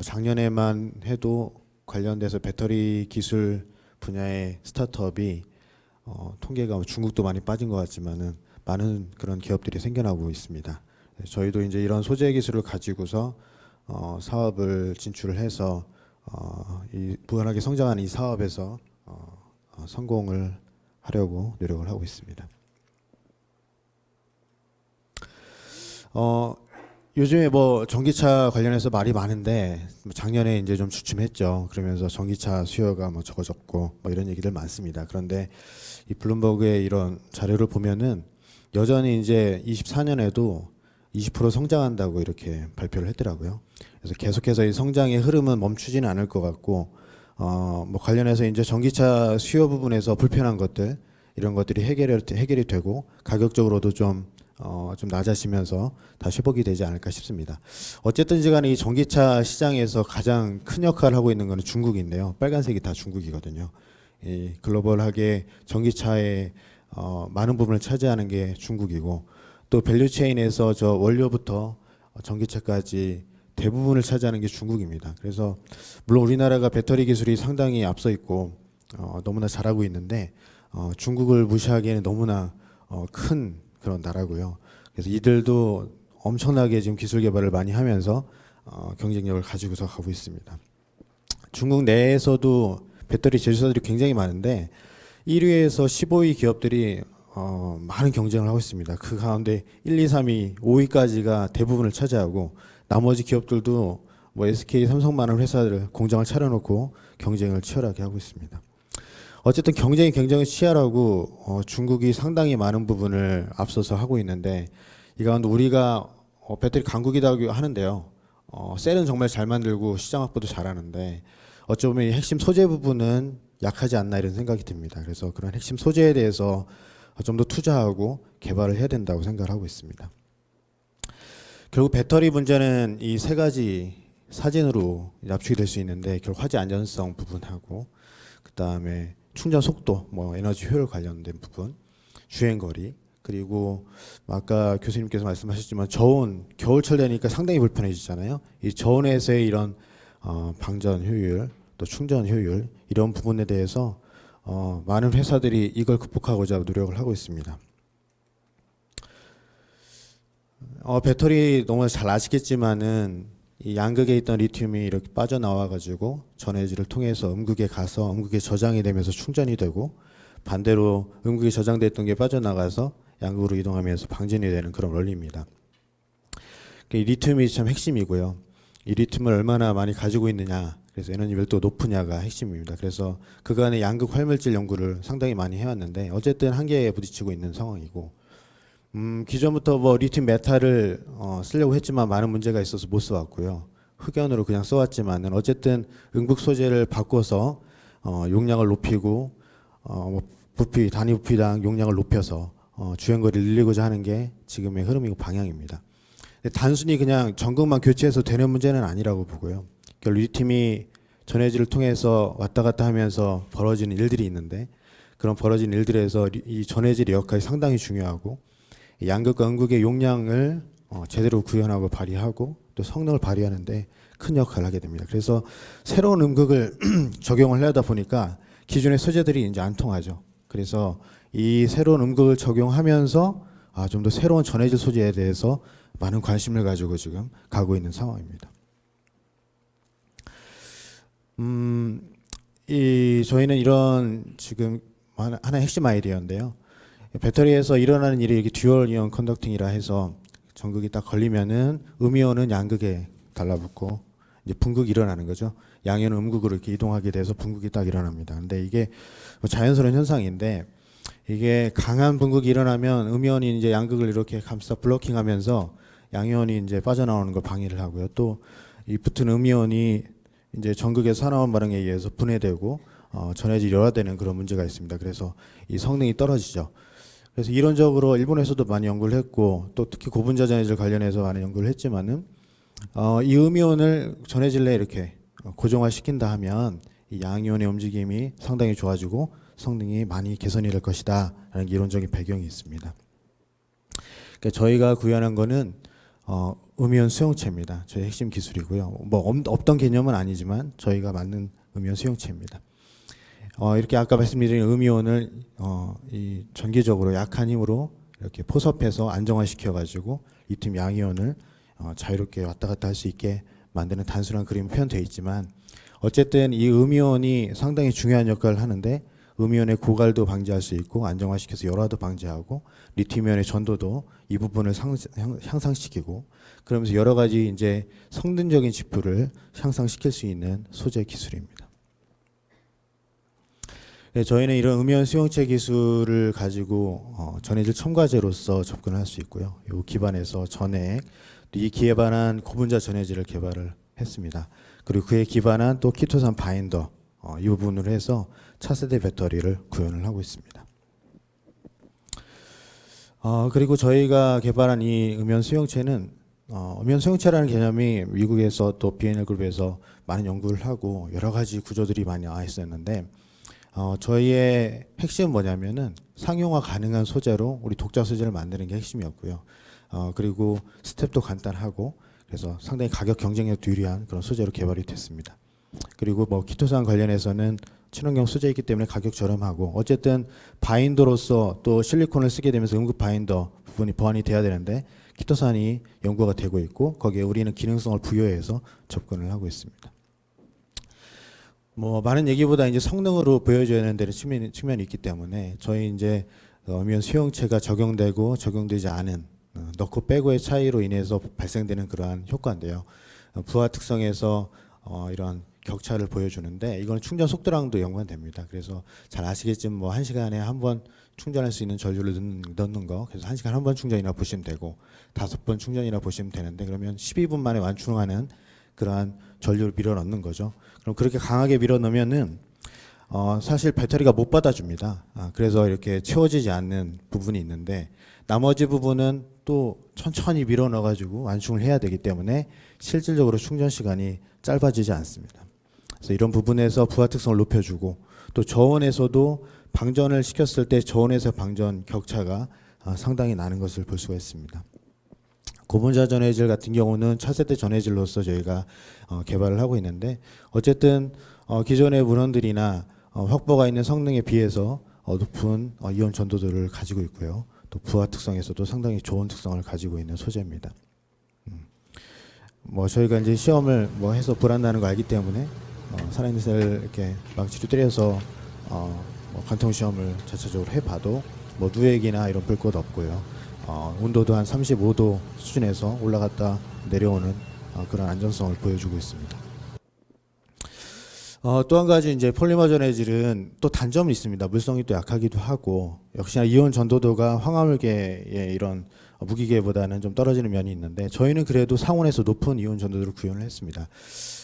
작년에만 해도 관련돼서 배터리 기술 분야의 스타트업이 통계가 중국도 많이 빠진 것 같지만은 많은 그런 기업들이 생겨나고 있습니다. 저희도 이제 이런 소재 기술을 가지고서 사업을 진출을 해서 이 무한하게 성장하는 이 사업에서 성공을 하려고 노력을 하고 있습니다. 요즘에 전기차 관련해서 말이 많은데 작년에 이제 좀 주춤했죠. 그러면서 전기차 수요가 적어졌고 이런 얘기들 많습니다. 그런데 이 블룸버그의 이런 자료를 보면은 여전히 이제 24년에도 20% 성장한다고 이렇게 발표를 했더라고요. 그래서 계속해서 이 성장의 흐름은 멈추지는 않을 것 같고 관련해서 이제 전기차 수요 부분에서 불편한 것들 이런 것들이 해결이 되고 가격적으로도 좀 낮아지면서 다시 회복이 되지 않을까 싶습니다. 어쨌든지 간에 이 전기차 시장에서 가장 큰 역할을 하고 있는 것은 중국인데요. 빨간색이 다 중국이거든요. 이 글로벌하게 전기차의 많은 부분을 차지하는 게 중국이고 또 밸류체인에서 저 원료부터 전기차까지 대부분을 차지하는 게 중국입니다. 그래서 물론 우리나라가 배터리 기술이 상당히 앞서 있고 너무나 잘하고 있는데 중국을 무시하기에는 너무나 큰 그런 나라고요. 그래서 이들도 엄청나게 지금 기술 개발을 많이 하면서 경쟁력을 가지고서 가고 있습니다. 중국 내에서도 배터리 제조사들이 굉장히 많은데 1위에서 15위 기업들이 많은 경쟁을 하고 있습니다. 그 가운데 1, 2, 3위, 5위까지가 대부분을 차지하고 나머지 기업들도 뭐 SK, 삼성만한 회사들 공장을 차려놓고 경쟁을 치열하게 하고 있습니다. 어쨌든 경쟁이 굉장히 치열하고 중국이 상당히 많은 부분을 앞서서 하고 있는데 이 가운데 우리가 배터리 강국이라고 하는데요. 셀은 정말 잘 만들고 시장 확보도 잘하는데 어찌 보면 이 핵심 소재 부분은 약하지 않나 이런 생각이 듭니다. 그래서 그런 핵심 소재에 대해서 좀 더 투자하고 개발을 해야 된다고 생각을 하고 있습니다. 결국 배터리 문제는 이 세 가지 사진으로 압축이 될 수 있는데 결국 화재 안전성 부분하고 그 다음에 충전 속도, 뭐 에너지 효율 관련된 부분, 주행 거리, 그리고 아까 교수님께서 말씀하셨지만 저온, 겨울철 되니까 상당히 불편해지잖아요. 이 저온에서의 이런 방전 효율, 또 충전 효율 이런 부분에 대해서 많은 회사들이 이걸 극복하고자 노력을 하고 있습니다. 배터리 너무 잘 아시겠지만은 이 양극에 있던 리튬이 이렇게 빠져나와 가지고 전해질을 통해서 음극에 가서 음극에 저장이 되면서 충전이 되고 반대로 음극에 저장됐던 게 빠져나가서 양극으로 이동하면서 방전이 되는 그런 원리입니다. 이 리튬이 참 핵심이고요. 이 리튬을 얼마나 많이 가지고 있느냐, 그래서 에너지 밀도가 높으냐가 핵심입니다. 그래서 그간의 양극 활물질 연구를 상당히 많이 해왔는데 어쨌든 한계에 부딪히고 있는 상황이고 기존부터 뭐 리튬 메탈을 쓰려고 했지만 많은 문제가 있어서 못 써왔고요. 흑연으로 그냥 써왔지만은 어쨌든 음극 소재를 바꿔서 용량을 높이고 부피 단위 부피당 용량을 높여서 주행거리를 늘리고자 하는 게 지금의 흐름이고 방향입니다. 단순히 그냥 전극만 교체해서 되는 문제는 아니라고 보고요. 결국 리튬이 전해질을 통해서 왔다 갔다 하면서 벌어지는 일들이 있는데 그런 벌어진 일들에서 이 전해질의 역할이 상당히 중요하고 양극과 음극의 용량을 제대로 구현하고 발휘하고 또 성능을 발휘하는데 큰 역할을 하게 됩니다. 그래서 새로운 음극을 적용을 하다 보니까 기존의 소재들이 이제 안 통하죠. 그래서 이 새로운 음극을 적용하면서 좀 더 새로운 전해질 소재에 대해서 많은 관심을 가지고 지금 가고 있는 상황입니다. 저희는 이런 지금 하나의 핵심 아이디어인데요. 배터리에서 일어나는 일이 이렇게 듀얼 이온 컨덕팅이라 해서 전극이 딱 걸리면은 음이온은 양극에 달라붙고 이제 분극이 일어나는 거죠. 양이온은 음극으로 이렇게 이동하게 돼서 분극이 딱 일어납니다. 근데 이게 자연스러운 현상인데 이게 강한 분극이 일어나면 음이온이 이제 양극을 이렇게 감싸 블로킹하면서 양이온이 이제 빠져나오는 걸 방해를 하고요. 또 이 붙은 음이온이 이제 전극의 산화원 반응에 의해서 분해되고 전해질이 열화되는 그런 문제가 있습니다. 그래서 이 성능이 떨어지죠. 그래서 이론적으로 일본에서도 많이 연구를 했고 또 특히 고분자 전해질 관련해서 많은 연구를 했지만은 이 음이온을 전해질 내에 이렇게 고정화시킨다 하면 이 양이온의 움직임이 상당히 좋아지고 성능이 많이 개선이 될 것이다 라는 이론적인 배경이 있습니다. 그러니까 저희가 구현한 거는 음이온 수용체입니다. 저희 핵심 기술이고요. 뭐 없던 개념은 아니지만 저희가 만든 음이온 수용체입니다. 이렇게 아까 말씀드린 음이온을 이 전기적으로 약한 힘으로 이렇게 포섭해서 안정화시켜 가지고 리튬 양이온을 자유롭게 왔다 갔다 할 수 있게 만드는 단순한 그림이 표현되어 있지만 어쨌든 이 음이온이 상당히 중요한 역할을 하는데 음이온의 고갈도 방지할 수 있고 안정화시켜서 열화도 방지하고 리튬이온의 전도도 이 부분을 향상시키고 그러면서 여러 가지 이제 성능적인 지표를 향상시킬 수 있는 소재 기술입니다. 네, 저희는 이런 음이온 수용체 기술을 가지고 전해질 첨가제로서 접근을 할 수 있고요. 이 기반에서 전액 이 기반한 고분자 전해질을 개발을 했습니다. 그리고 그에 기반한 또 키토산 바인더 이 부분으로 해서 차세대 배터리를 구현을 하고 있습니다. 그리고 저희가 개발한 이 음이온 수용체는 음이온 수용체라는 개념이 미국에서 또 B&L 그룹에서 많은 연구를 하고 여러 가지 구조들이 많이 나와 있었는데 저희의 핵심은 뭐냐면은 상용화 가능한 소재로 우리 독자 소재를 만드는 게 핵심이었고요. 그리고 스텝도 간단하고 그래서 상당히 가격 경쟁력도 유리한 그런 소재로 개발이 됐습니다. 그리고 뭐 키토산 관련해서는 친환경 소재이기 때문에 가격 저렴하고 어쨌든 바인더로서 또 실리콘을 쓰게 되면서 응급 바인더 부분이 보완이 돼야 되는데 키토산이 연구가 되고 있고 거기에 우리는 기능성을 부여해서 접근을 하고 있습니다. 뭐 많은 얘기보다 이제 성능으로 보여줘야 되는 데는 측면이 있기 때문에 저희 이제 음이온 수용체가 적용되고 적용되지 않은 넣고 빼고의 차이로 인해서 발생되는 그러한 효과인데요. 부하 특성에서 이런 격차를 보여주는데 이거는 충전 속도랑도 연관됩니다. 그래서 잘 아시겠지만 뭐 1시간에 한 번 충전할 수 있는 전류를 넣는 거 그래서 1시간 한 번 충전이나 보시면 되고 5번 충전이나 보시면 되는데 그러면 12분 만에 완충하는 그러한 전류를 밀어 넣는 거죠. 그럼 그렇게 강하게 밀어 넣으면은 사실 배터리가 못 받아줍니다. 그래서 이렇게 채워지지 않는 부분이 있는데 나머지 부분은 또 천천히 밀어 넣어가지고 완충을 해야 되기 때문에 실질적으로 충전 시간이 짧아지지 않습니다. 그래서 이런 부분에서 부하 특성을 높여주고 또 저온에서도 방전을 시켰을 때 저온에서 방전 격차가 상당히 나는 것을 볼 수가 있습니다. 고분자 전해질 같은 경우는 차세대 전해질로서 저희가 개발을 하고 있는데 어쨌든 기존의 문헌들이나 확보가 있는 성능에 비해서 높은 이온 전도도를 가지고 있고요. 또 부하 특성에서도 상당히 좋은 특성을 가지고 있는 소재입니다. 뭐 저희가 이제 시험을 뭐 해서 불안나는 거 알기 때문에 살아있는 셀 이렇게 망치로 때려서 뭐 관통 시험을 자체적으로 해봐도 뭐 누액이나 이런 볼 것 없고요. 온도도 한 35도 수준에서 올라갔다 내려오는 그런 안전성을 보여주고 있습니다. 또 한 가지 이제 폴리머 전해질은 또 단점이 있습니다. 물성이 또 약하기도 하고 역시나 이온 전도도가 황화물계의 이런 무기계보다는 좀 떨어지는 면이 있는데 저희는 그래도 상온에서 높은 이온 전도도를 구현을 했습니다.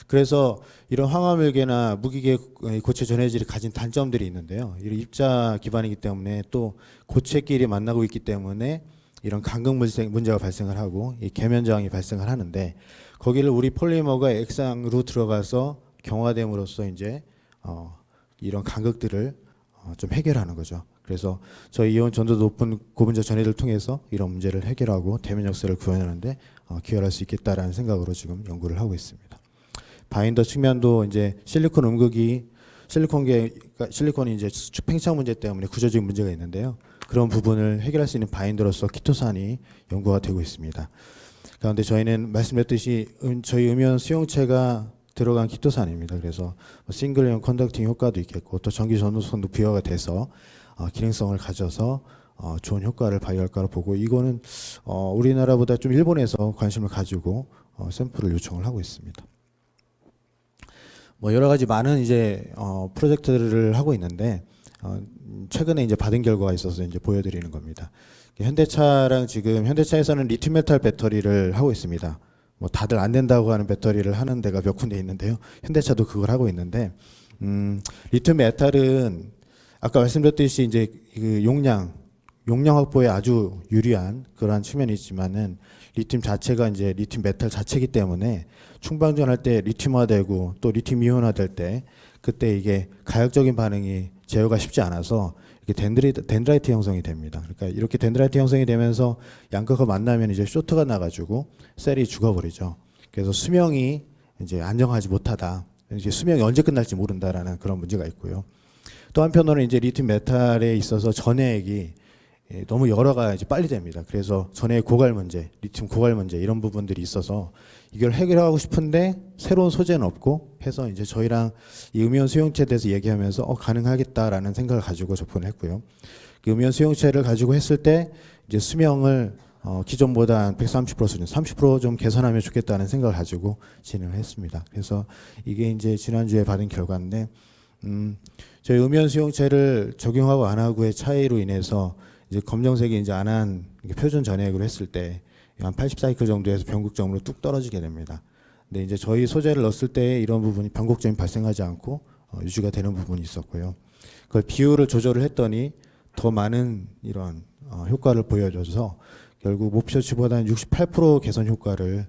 그래서 이런 황화물계나 무기계 고체 전해질이 가진 단점들이 있는데요. 이런 입자 기반이기 때문에 또 고체끼리 만나고 있기 때문에 이런 간극 문제가 발생을 하고 이 계면 저항이 발생을 하는데 거기를 우리 폴리머가 액상으로 들어가서 경화됨으로써 이제 이런 간극들을 좀 해결하는 거죠. 그래서 저희 이온 전도도 높은 고분자 전해를 통해서 이런 문제를 해결하고 대면 역사를 구현하는데 기여할 수 있겠다라는 생각으로 지금 연구를 하고 있습니다. 바인더 측면도 이제 실리콘 음극이 실리콘이 이제 수축 팽창 문제 때문에 구조적인 문제가 있는데요. 그런 부분을 해결할 수 있는 바인더로서 키토산이 연구가 되고 있습니다. 그런데 저희는 말씀드렸듯이 저희 음이온 수용체가 들어간 키토산입니다. 그래서 싱글이온 컨덕팅 효과도 있겠고 또 전기 전도성도 부여가 돼서 기능성을 가져서 좋은 효과를 발휘할 거라 보고 이거는 우리나라보다 좀 일본에서 관심을 가지고 샘플을 요청을 하고 있습니다. 뭐 여러 가지 많은 이제 프로젝트를 하고 있는데 최근에 이제 받은 결과가 있어서 이제 보여드리는 겁니다. 현대차랑 지금 현대차에서는 리튬 메탈 배터리를 하고 있습니다. 뭐 다들 안 된다고 하는 배터리를 하는 데가 몇 군데 있는데요. 현대차도 그걸 하고 있는데 리튬 메탈은 아까 말씀드렸듯이 이제 그 용량 확보에 아주 유리한 그러한 측면이 있지만은 리튬 자체가 이제 리튬 메탈 자체이기 때문에 충방전할 때 리튬화되고 또 리튬 이온화될 때 그때 이게 가역적인 반응이 제어가 쉽지 않아서 이렇게 덴드라이트 형성이 됩니다. 그러니까 이렇게 덴드라이트 형성이 되면서 양극화 만나면 이제 쇼트가 나가지고 셀이 죽어버리죠. 그래서 수명이 이제 안정하지 못하다. 이제 수명이 언제 끝날지 모른다라는 그런 문제가 있고요. 또 한편으로는 이제 리튬 메탈에 있어서 전해액이 너무 열화가 이제 빨리 됩니다. 그래서 전해액 고갈 문제, 리튬 고갈 문제 이런 부분들이 있어서 이걸 해결하고 싶은데 새로운 소재는 없고 해서 이제 저희랑 이 음이온 수용체에 대해서 얘기하면서 가능하겠다라는 생각을 가지고 접근을 했고요. 그 음이온 수용체를 가지고 했을 때 이제 수명을 기존보다 한 130% 수준, 30% 개선하면 좋겠다는 생각을 가지고 진행을 했습니다. 그래서 이게 이제 지난주에 받은 결과인데 저희 음이온 수용체를 적용하고 안 하고의 차이로 인해서 이제 검정색이 이제 안 한 표준 전해액으로 했을 때 한 80사이클 정도에서 변곡점으로 뚝 떨어지게 됩니다. 근데 이제 저희 소재를 넣었을 때 이런 부분이 변곡점이 발생하지 않고 유지가 되는 부분이 있었고요. 그걸 비율을 조절을 했더니 더 많은 이런 효과를 보여줘서 결국 목표치보다는 68% 개선 효과를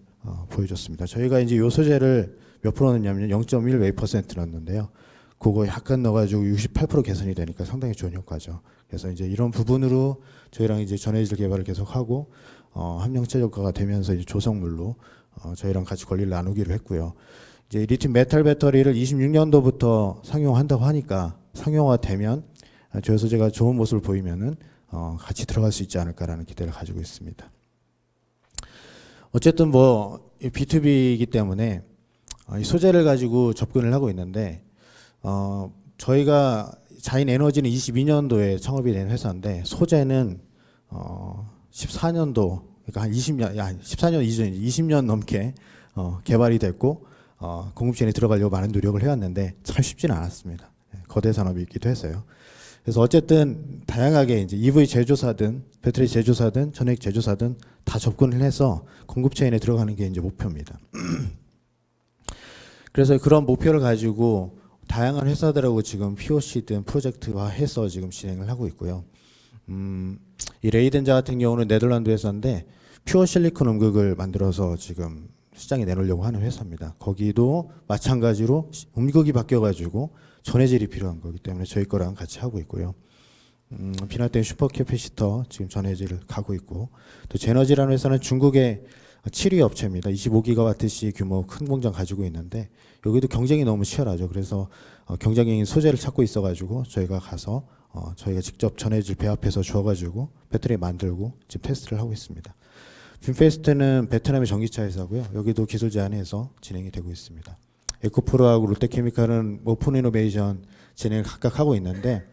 보여줬습니다. 저희가 이제 이 소재를 몇 프로 넣냐면 0.1 웨이퍼센트 넣었는데요. 그거 약간 넣어가지고 68% 개선이 되니까 상당히 좋은 효과죠. 그래서 이제 이런 부분으로 저희랑 이제 전해질 개발을 계속하고 함량 최저가가 되면서 이제 조성물로 저희랑 같이 권리를 나누기로 했고요. 이제 리튬 메탈 배터리를 26년도부터 상용한다고 하니까 상용화되면 저희 소재가 좋은 모습을 보이면은 같이 들어갈 수 있지 않을까라는 기대를 가지고 있습니다. 어쨌든 뭐 B2B이기 때문에 이 소재를 가지고 접근을 하고 있는데 저희가 자인 에너지는 22년도에 창업이 된 회사인데 소재는 14년도 그러니까 한 14년 이전 20년 넘게 개발이 됐고 공급체에 들어가려고 많은 노력을 해왔는데 참 쉽지는 않았습니다. 거대 산업이기도 했어요. 그래서 어쨌든 다양하게 이제 EV 제조사든 배터리 제조사든 전해액 제조사든 다 접근을 해서 공급체인에 들어가는 게 이제 목표입니다. 그래서 그런 목표를 가지고 다양한 회사들하고 지금 POC든 프로젝트화해서 지금 진행을 하고 있고요. 이 레이덴자 같은 경우는 네덜란드 회사인데 퓨어 실리콘 음극을 만들어서 지금 시장에 내놓으려고 하는 회사입니다. 거기도 마찬가지로 음극이 바뀌어가지고 전해질이 필요한 거기 때문에 저희 거랑 같이 하고 있고요. 비나텐 슈퍼 캐피시터 지금 전해질을 가고 있고 또 제너지라는 회사는 중국의 7위 업체입니다. 25기가와트시 규모 큰 공장 가지고 있는데 여기도 경쟁이 너무 치열하죠. 그래서 경쟁인 소재를 찾고 있어가지고 저희가 가서 저희가 직접 전해질 배합해서 주어가지고 배터리 만들고 지금 테스트를 하고 있습니다. 빈페스트는 베트남의 전기차 회사고요. 여기도 기술 제안해서 진행이 되고 있습니다. 에코프로하고 롯데케미칼은 오픈 이노베이션 진행을 각각 하고 있는데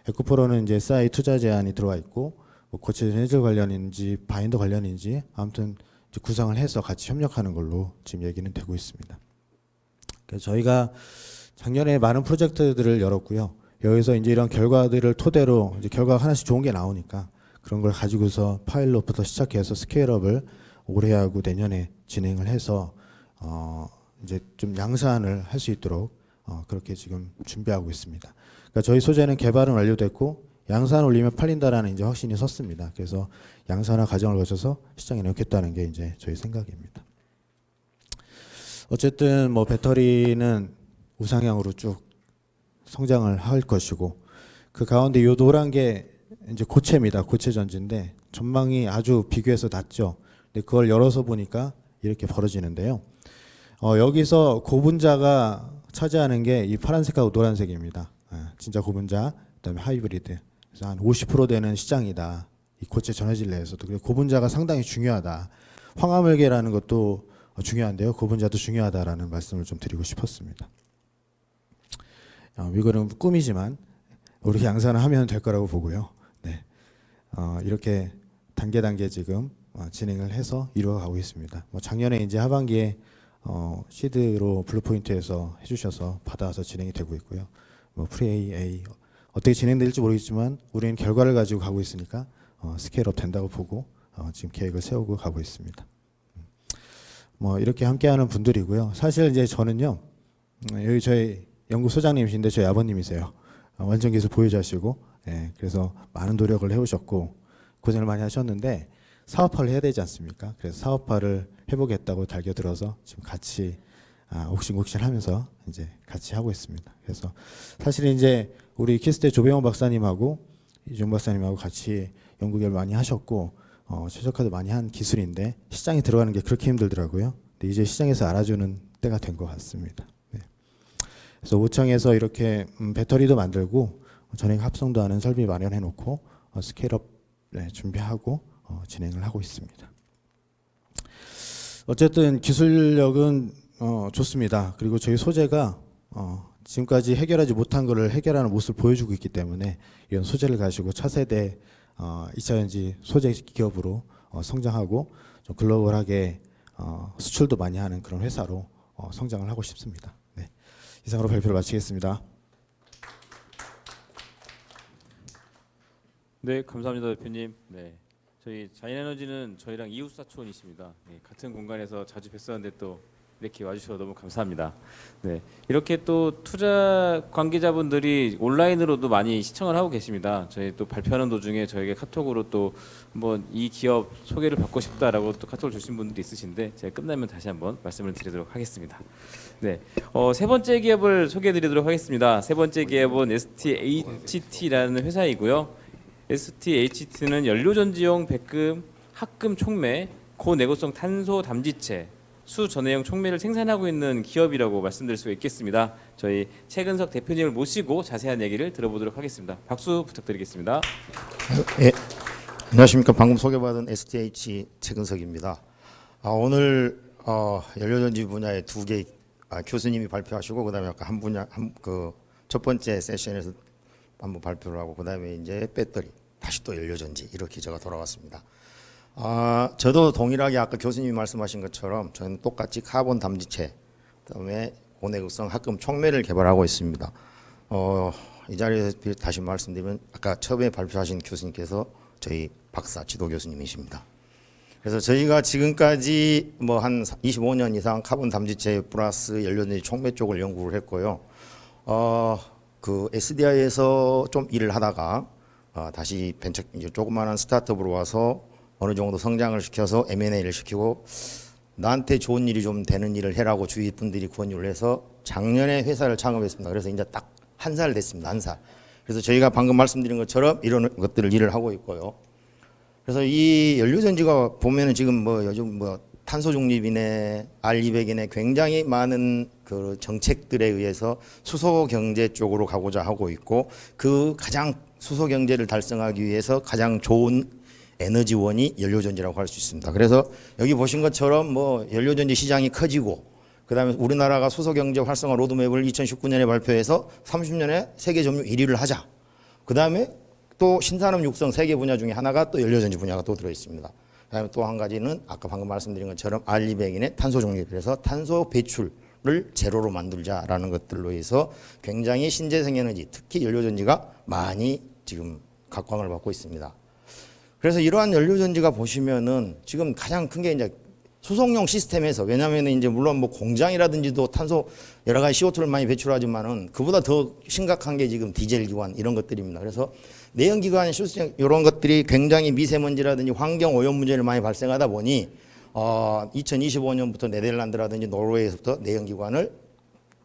에코프로는 이제 SI 투자 제안이 들어와 있고 뭐 고체 전해질 관련인지 바인더 관련인지 아무튼 이제 구상을 해서 같이 협력하는 걸로 지금 얘기는 되고 있습니다. 그래서 저희가 작년에 많은 프로젝트들을 열었고요. 여기서 이제 이런 결과들을 토대로 이제 결과가 하나씩 좋은 게 나오니까 그런 걸 가지고서 파일럿부터 시작해서 스케일업을 올해하고 내년에 진행을 해서 이제 좀 양산을 할 수 있도록 그렇게 지금 준비하고 있습니다. 그러니까 저희 소재는 개발은 완료됐고 양산 올리면 팔린다라는 이제 확신이 섰습니다. 그래서 양산화 과정을 거쳐서 시장에 넣겠다는 게 이제 저희 생각입니다. 어쨌든 뭐 배터리는 우상향으로 쭉 성장을 할 것이고 그 가운데 요 노란 게 이제 고체입니다. 고체 전지인데 전망이 아주 비교해서 낮죠. 근데 그걸 열어서 보니까 이렇게 벌어지는데요. 여기서 고분자가 차지하는 게 이 파란색하고 노란색입니다. 진짜 고분자, 그다음에 하이브리드. 그래서 한 50% 되는 시장이다. 이 고체 전해질 내에서도. 그리고 고분자가 상당히 중요하다. 황화물계라는 것도 중요한데요. 고분자도 중요하다라는 말씀을 좀 드리고 싶었습니다. 이거는 꿈이지만 우리 양산을 하면 될 거라고 보고요. 네. 이렇게 단계 지금 진행을 해서 이루어가고 있습니다. 뭐 작년에 이제 하반기에 시드로 블루포인트에서 해주셔서 받아서 진행이 되고 있고요. 뭐 프리-A 어떻게 진행될지 모르겠지만 우리는 결과를 가지고 가고 있으니까 스케일업 된다고 보고 지금 계획을 세우고 가고 있습니다. 뭐 이렇게 함께하는 분들이고요. 사실 이제 저는요 여기 저희 연구소장님이신데 저희 아버님이세요. 원전 기술 보유자시고 그래서 많은 노력을 해오셨고 고생을 많이 하셨는데 사업화를 해야 되지 않습니까? 그래서 사업화를 해보겠다고 달겨들어서 지금 같이 옥신옥신하면서 이제 같이 하고 있습니다. 그래서 사실 이제 우리 키스대 조병원 박사님하고 이종 박사님하고 같이 연구결 많이 하셨고 최적화도 많이 한 기술인데 시장에 들어가는 게 그렇게 힘들더라고요. 근데 이제 시장에서 알아주는 때가 된 것 같습니다. 네. 그래서 오창에서 이렇게 배터리도 만들고 전액 합성도 하는 설비 마련해 놓고 스케일업 준비하고 진행을 하고 있습니다. 어쨌든 기술력은 좋습니다. 그리고 저희 소재가 지금까지 해결하지 못한 것을 해결하는 모습을 보여주고 있기 때문에 이런 소재를 가지고 차세대 2차전지 소재 기업으로 성장하고 좀 글로벌하게 수출도 많이 하는 그런 회사로 성장을 하고 싶습니다. 네. 이상으로 발표를 마치겠습니다. 네, 감사합니다, 대표님. 네, 저희 자인에너지는 저희랑 이웃사촌이십니다. 네, 같은 공간에서 자주 뵀었는데 또 이렇게 와주셔서 너무 감사합니다. 네, 이렇게 또 투자 관계자분들이 온라인으로도 많이 시청을 하고 계십니다. 저희 또 발표하는 도중에 저에게 카톡으로 또 한번 이 기업 소개를 받고 싶다라고 또 카톡을 주신 분들이 있으신데 제가 끝나면 다시 한번 말씀을 드리도록 하겠습니다. 네, 세 번째 기업을 소개해드리도록 하겠습니다. 세 번째 기업은 STHT라는 회사이고요. STHT는 연료전지용 백금, 합금 촉매, 고내구성 탄소 담지체, 수전해용 촉매를 생산하고 있는 기업이라고 말씀드릴 수 있겠습니다. 저희 최근석 대표님을 모시고 자세한 얘기를 들어보도록 하겠습니다. 박수 부탁드리겠습니다. 예, 안녕하십니까. 방금 소개받은 STH 최근석입니다. 오늘 연료전지 분야의 두 개 교수님이 발표하시고 그다음에 아까 한 분야 그 첫 번째 세션에서 한번 발표를 하고 그다음에 이제 배터리 다시 또 연료전지 이렇게 제가 돌아왔습니다. 저도 동일하게 아까 교수님이 말씀하신 것처럼 저는 똑같이 카본 담지체, 그다음에 고내구성 합금 촉매를 개발하고 있습니다. 이 자리에서 다시 말씀드리면 아까 처음에 발표하신 교수님께서 저희 박사 지도 교수님이십니다. 그래서 저희가 지금까지 뭐 한 25년 이상 카본 담지체 플러스 연료전지 촉매 쪽을 연구를 했고요. 그 SDI에서 좀 일을 하다가 다시 벤처 조그마한 스타트업으로 와서 어느 정도 성장을 시켜서 M&A를 시키고 나한테 좋은 일이 좀 되는 일을 해라고 주위 분들이 권유를 해서 작년에 회사를 창업했습니다. 그래서 이제 딱 한 살 됐습니다. 한 살. 그래서 저희가 방금 말씀드린 것처럼 이런 것들을 일을 하고 있고요. 그래서 이 연료전지가 보면은 지금 뭐 요즘 뭐 탄소 중립이네, R200이네 굉장히 많은 그 정책들에 의해서 수소 경제 쪽으로 가고자 하고 있고 그 가장 수소 경제를 달성하기 위해서 가장 좋은 에너지원이 연료전지라고 할 수 있습니다. 그래서 여기 보신 것처럼 뭐 연료전지 시장이 커지고 그다음에 우리나라가 수소 경제 활성화 로드맵을 2019년에 발표해서 30년에 세계 점유율 1위를 하자. 그다음에 또 신산업 육성 세계 분야 중에 하나가 또 연료전지 분야가 또 들어 있습니다. 그다음에 또 한 가지는 아까 방금 말씀드린 것처럼 R200인의 탄소 중립에서 탄소 배출을 제로로 만들자라는 것들로 해서 굉장히 신재생 에너지, 특히 연료전지가 많이 지금 각광을 받고 있습니다. 그래서 이러한 연료전지가 보시면은 지금 가장 큰 게 이제 수송용 시스템에서 왜냐하면 이제 물론 뭐 공장이라든지도 탄소 여러 가지 CO2를 많이 배출하지만은 그보다 더 심각한 게 지금 디젤 기관 이런 것들입니다. 그래서 내연기관 시스템 이런 것들이 굉장히 미세먼지라든지 환경 오염 문제를 많이 발생하다 보니 2025년부터 네덜란드라든지 노르웨이에서부터 내연기관을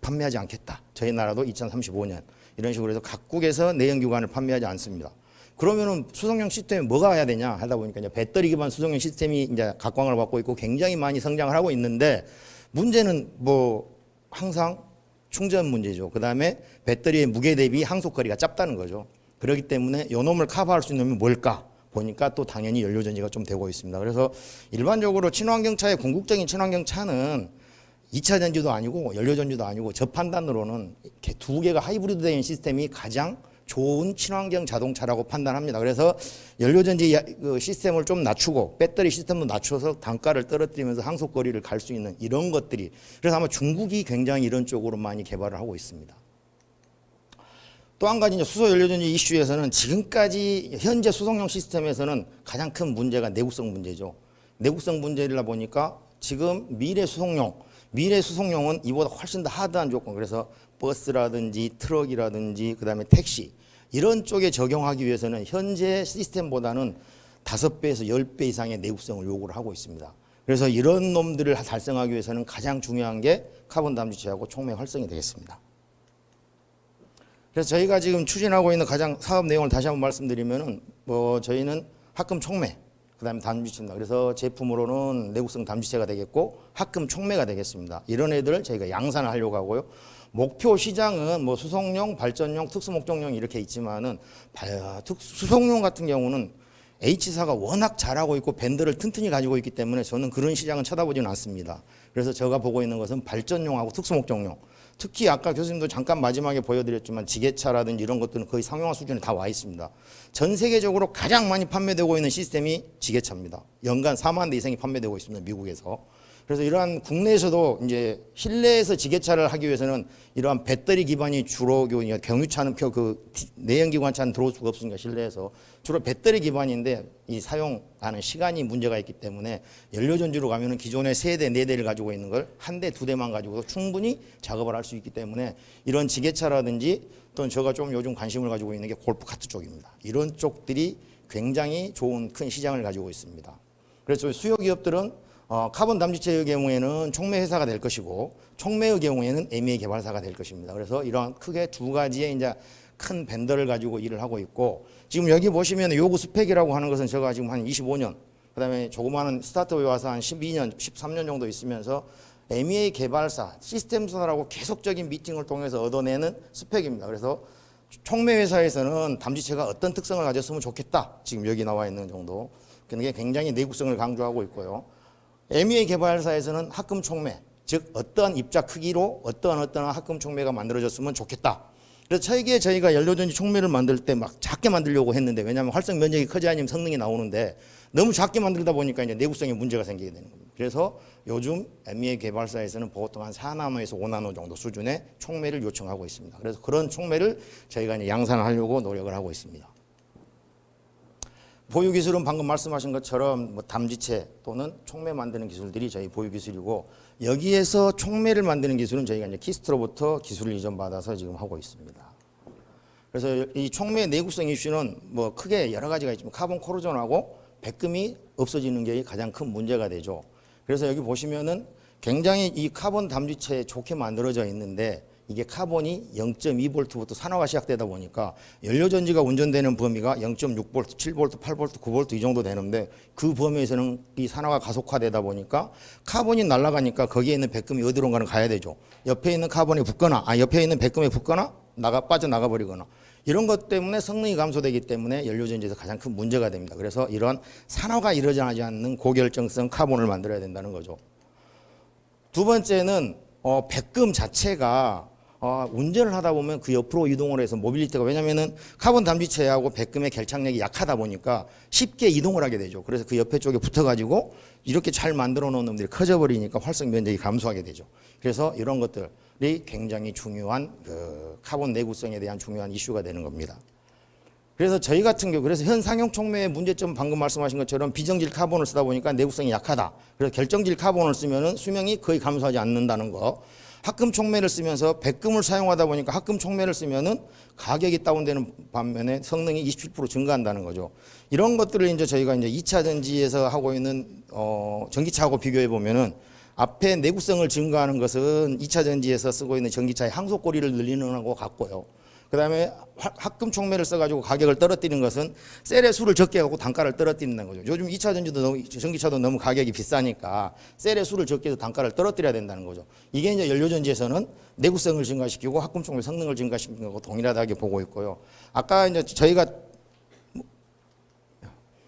판매하지 않겠다. 저희 나라도 2035년 이런 식으로 해서 각국에서 내연기관을 판매하지 않습니다. 그러면은 수송용 시스템에 뭐가 해야 되냐 하다 보니까 이제 배터리 기반 수송용 시스템이 이제 각광을 받고 있고 굉장히 많이 성장을 하고 있는데 문제는 뭐 항상 충전 문제죠. 그다음에 배터리의 무게 대비 항속거리가 짧다는 거죠. 그렇기 때문에 요 놈을 커버할 수 있는 놈이 뭘까? 보니까 또 당연히 연료전지가 좀 되고 있습니다. 그래서 일반적으로 친환경차의 궁극적인 친환경차는 2차 전지도 아니고 연료전지도 아니고 저 판단으로는 이렇게 두 개가 하이브리드 된 시스템이 가장 좋은 친환경 자동차라고 판단합니다. 그래서 연료전지 시스템을 좀 낮추고 배터리 시스템도 낮춰서 단가를 떨어뜨리면서 항속거리를 갈 수 있는 이런 것들이 그래서 아마 중국이 굉장히 이런 쪽으로 많이 개발을 하고 있습니다. 또 한 가지 이제 수소 연료전지 이슈에서는 지금까지 현재 수송용 시스템에서는 가장 큰 문제가 내구성 문제죠. 내구성 문제이다 보니까 지금 미래 수송용은 이보다 훨씬 더 하드한 조건 그래서 버스라든지 트럭이라든지 그다음에 택시 이런 쪽에 적용하기 위해서는 현재 시스템보다는 5배에서 10배 이상의 내구성을 요구를 하고 있습니다. 그래서 이런 놈들을 달성하기 위해서는 가장 중요한 게 카본 담지체하고 촉매 활성이 되겠습니다. 그래서 저희가 지금 추진하고 있는 가장 사업 내용을 다시 한번 말씀드리면은 저희는 합금 촉매 그다음에 담지체입니다. 그래서 제품으로는 내구성 담지체가 되겠고 합금 촉매가 되겠습니다. 이런 애들을 저희가 양산을 하려고 하고요. 목표 시장은 뭐 수송용, 발전용, 특수목적용 이렇게 있지만은 수송용 같은 경우는 H사가 워낙 잘하고 있고 밴드를 튼튼히 가지고 있기 때문에 저는 그런 시장은 쳐다보지는 않습니다. 그래서 제가 보고 있는 것은 발전용하고 특수목적용. 특히 아까 교수님도 잠깐 마지막에 보여드렸지만 지게차라든지 이런 것들은 거의 상용화 수준에 다 와 있습니다. 전 세계적으로 가장 많이 판매되고 있는 시스템이 지게차입니다. 연간 4만 대 이상이 판매되고 있습니다. 미국에서. 그래서 이러한 국내에서도 이제 실내에서 지게차를 하기 위해서는 이러한 배터리 기반이 주로 경유차는 그 내연기관차는 들어올 수가 없으니까 실내에서 주로 배터리 기반인데 이 사용하는 시간이 문제가 있기 때문에 연료전지로 가면은 기존에 3대, 4대를 가지고 있는 걸 1대, 2대만 가지고도 충분히 작업을 할 수 있기 때문에 이런 지게차라든지 또는 제가 좀 요즘 관심을 가지고 있는 게 골프카트 쪽입니다. 이런 쪽들이 굉장히 좋은 큰 시장을 가지고 있습니다. 그래서 수요 기업들은 카본 담지체의 경우에는 촉매 회사가 될 것이고 촉매의 경우에는 MEA 개발사가 될 것입니다. 그래서 이러한 크게 두 가지의 이제 큰 벤더를 가지고 일을 하고 있고 지금 여기 보시면 요구 스펙이라고 하는 것은 제가 지금 한 25년 그다음에 조그마한 스타트업에 와서 한 12년, 13년 정도 있으면서 MEA 개발사, 시스템사라고 계속적인 미팅을 통해서 얻어내는 스펙입니다. 그래서 촉매 회사에서는 담지체가 어떤 특성을 가졌으면 좋겠다. 지금 여기 나와 있는 정도. 그게 굉장히 내구성을 강조하고 있고요. MEA 개발사에서는 합금 촉매, 즉 어떠한 입자 크기로 어떠한 합금 촉매가 만들어졌으면 좋겠다. 그래서 최기에 저희가 연료전지 촉매를 만들 때 막 작게 만들려고 했는데 왜냐하면 활성 면적이 커져야 아니면 성능이 나오는데 너무 작게 만들다 보니까 이제 내구성에 문제가 생기게 되는 겁니다. 그래서 요즘 MEA 개발사에서는 보통 한 4나노에서 5나노 정도 수준의 촉매를 요청하고 있습니다. 그래서 그런 촉매를 저희가 이제 양산하려고 노력을 하고 있습니다. 보유 기술은 방금 말씀하신 것처럼 뭐 담지체 또는 촉매 만드는 기술들이 저희 보유 기술이고 여기에서 촉매를 만드는 기술은 저희가 이제 키스트로부터 기술을 이전받아서 지금 하고 있습니다. 그래서 이 촉매 내구성 이슈는 뭐 크게 여러 가지가 있지만 카본 코로전하고 백금이 없어지는 게 가장 큰 문제가 되죠. 그래서 여기 보시면은 굉장히 이 카본 담지체에 좋게 만들어져 있는데 이게 카본이 0.2V부터 산화가 시작되다 보니까 연료전지가 운전되는 범위가 0.6V, 7V, 8V, 9V 이 정도 되는데 그 범위에서는 이 산화가 가속화되다 보니까 카본이 날아가니까 거기에 있는 백금이 어디론가는 가야 되죠. 옆에 있는 카본에 붙거나 옆에 있는 백금에 붙거나 빠져나가 버리거나 이런 것 때문에 성능이 감소되기 때문에 연료전지에서 가장 큰 문제가 됩니다. 그래서 이런 산화가 일어나지 않는 고결정성 카본을 만들어야 된다는 거죠. 두 번째는 백금 자체가 운전을 하다 보면 그 옆으로 이동을 해서 모빌리티가 왜냐면은 카본 담지체하고 백금의 결착력이 약하다 보니까 쉽게 이동을 하게 되죠. 그래서 그 옆에 쪽에 붙어가지고 이렇게 잘 만들어 놓은 놈들이 커져버리니까 활성 면적이 감소하게 되죠. 그래서 이런 것들이 굉장히 중요한 그 카본 내구성에 대한 중요한 이슈가 되는 겁니다. 그래서 저희 같은 경우 그래서 현 상용 촉매의 문제점 방금 말씀하신 것처럼 비정질 카본을 쓰다 보니까 내구성이 약하다. 그래서 결정질 카본을 쓰면은 수명이 거의 감소하지 않는다는 거. 합금 촉매를 쓰면서 백금을 사용하다 보니까 합금 촉매를 쓰면은 가격이 다운되는 반면에 성능이 27% 증가한다는 거죠. 이런 것들을 이제 저희가 이제 2차 전지에서 하고 있는 전기차하고 비교해 보면은 앞에 내구성을 증가하는 것은 2차 전지에서 쓰고 있는 전기차의 항속거리를 늘리는 거하고 같고요. 그다음에 합금 촉매를 써가지고 가격을 떨어뜨리는 것은 셀의 수를 적게 하고 단가를 떨어뜨린다는 거죠. 요즘 2차 전기차도 너무 가격이 비싸니까 셀의 수를 적게 해서 단가를 떨어뜨려야 된다는 거죠. 이게 이제 연료전지에서는 내구성을 증가시키고 합금 촉매 성능을 증가시키는 것과 동일하다고 보고 있고요. 아까 이제 저희가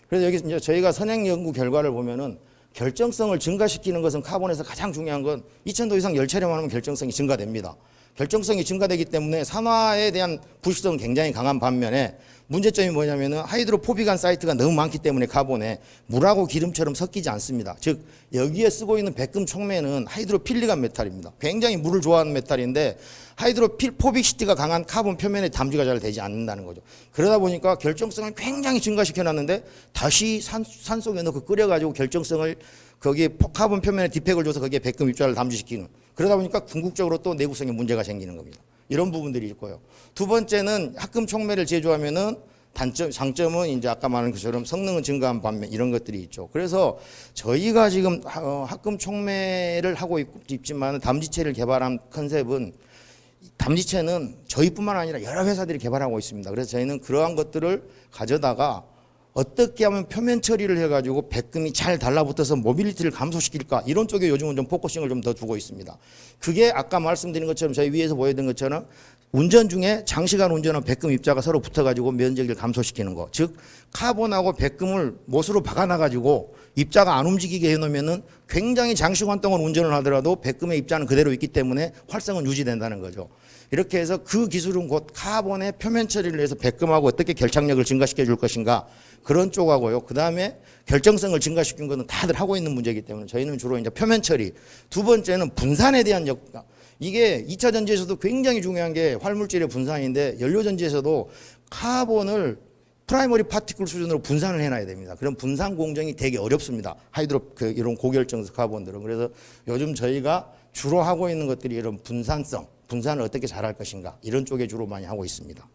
그래서 여기 이제 저희가 선행 연구 결과를 보면은 결정성을 증가시키는 것은 카본에서 가장 중요한 건 2000도 이상 열차량만 하면 결정성이 증가됩니다. 결정성이 증가되기 때문에 산화에 대한 불식성은 굉장히 강한 반면에 문제점이 뭐냐면은 하이드로포빅한 사이트가 너무 많기 때문에 카본에 물하고 기름처럼 섞이지 않습니다. 즉 여기에 쓰고 있는 백금 촉매는 하이드로필릭한 메탈입니다. 굉장히 물을 좋아하는 메탈인데 하이드로포빅시티가 강한 카본 표면에 담지가 잘 되지 않는다는 거죠. 그러다 보니까 결정성을 굉장히 증가시켜놨는데 다시 산속에 넣고 끓여가지고 결정성을 거기에 카본 표면에 디펙을 줘서 거기에 백금 입자를 담지시키는 그러다 보니까 궁극적으로 또 내구성에 문제가 생기는 겁니다. 이런 부분들이 있고요. 두 번째는 합금 촉매를 제조하면은 장점은 이제 아까 말한 것처럼 성능은 증가한 반면 이런 것들이 있죠. 그래서 저희가 지금 합금 촉매를 하고 있지만 담지체를 개발한 컨셉은 담지체는 저희뿐만 아니라 여러 회사들이 개발하고 있습니다. 그래서 저희는 그러한 것들을 가져다가 어떻게 하면 표면 처리를 해가지고 백금이 잘 달라붙어서 모빌리티를 감소시킬까 이런 쪽에 요즘은 좀 포커싱을 좀 더 두고 있습니다. 그게 아까 말씀드린 것처럼 저희 위에서 보여드린 것처럼 운전 중에 장시간 운전한 백금 입자가 서로 붙어가지고 면적을 감소시키는 거. 즉 카본하고 백금을 못으로 박아놔가지고 입자가 안 움직이게 해놓으면은 굉장히 장시간 동안 운전을 하더라도 백금의 입자는 그대로 있기 때문에 활성은 유지된다는 거죠. 이렇게 해서 그 기술은 곧 카본의 표면 처리를 해서 백금하고 어떻게 결착력을 증가시켜 줄 것인가 그런 쪽하고요. 그 다음에 결정성을 증가시킨 것은 다들 하고 있는 문제이기 때문에 저희는 주로 이제 표면 처리. 두 번째는 분산에 대한 이게 2차 전지에서도 굉장히 중요한 게 활물질의 분산인데 연료 전지에서도 카본을 프라이머리 파티클 수준으로 분산을 해놔야 됩니다. 그럼 분산 공정이 되게 어렵습니다. 이런 고결정서 카본들은. 그래서 요즘 저희가 주로 하고 있는 것들이 이런 분산성, 분산을 어떻게 잘할 것인가 이런 쪽에 주로 많이 하고 있습니다.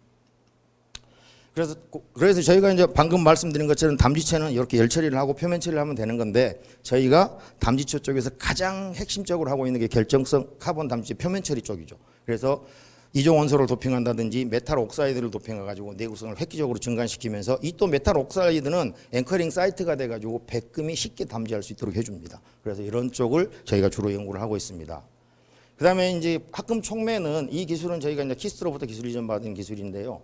그래서 저희가 이제 방금 말씀드린 것처럼 담지체는 이렇게 열 처리를 하고 표면 처리를 하면 되는 건데 저희가 담지체 쪽에서 가장 핵심적으로 하고 있는 게 결정성 카본 담지체 표면 처리 쪽이죠. 그래서 이종 원소를 도핑한다든지 메탈 옥사이드를 도핑해가지고 내구성을 획기적으로 증가시키면서 이 또 메탈 옥사이드는 앵커링 사이트가 돼가지고 백금이 쉽게 담지할 수 있도록 해줍니다. 그래서 이런 쪽을 저희가 주로 연구를 하고 있습니다. 그다음에 이제 합금 촉매는 이 기술은 저희가 이제 키스로부터 기술 이전 받은 기술인데요.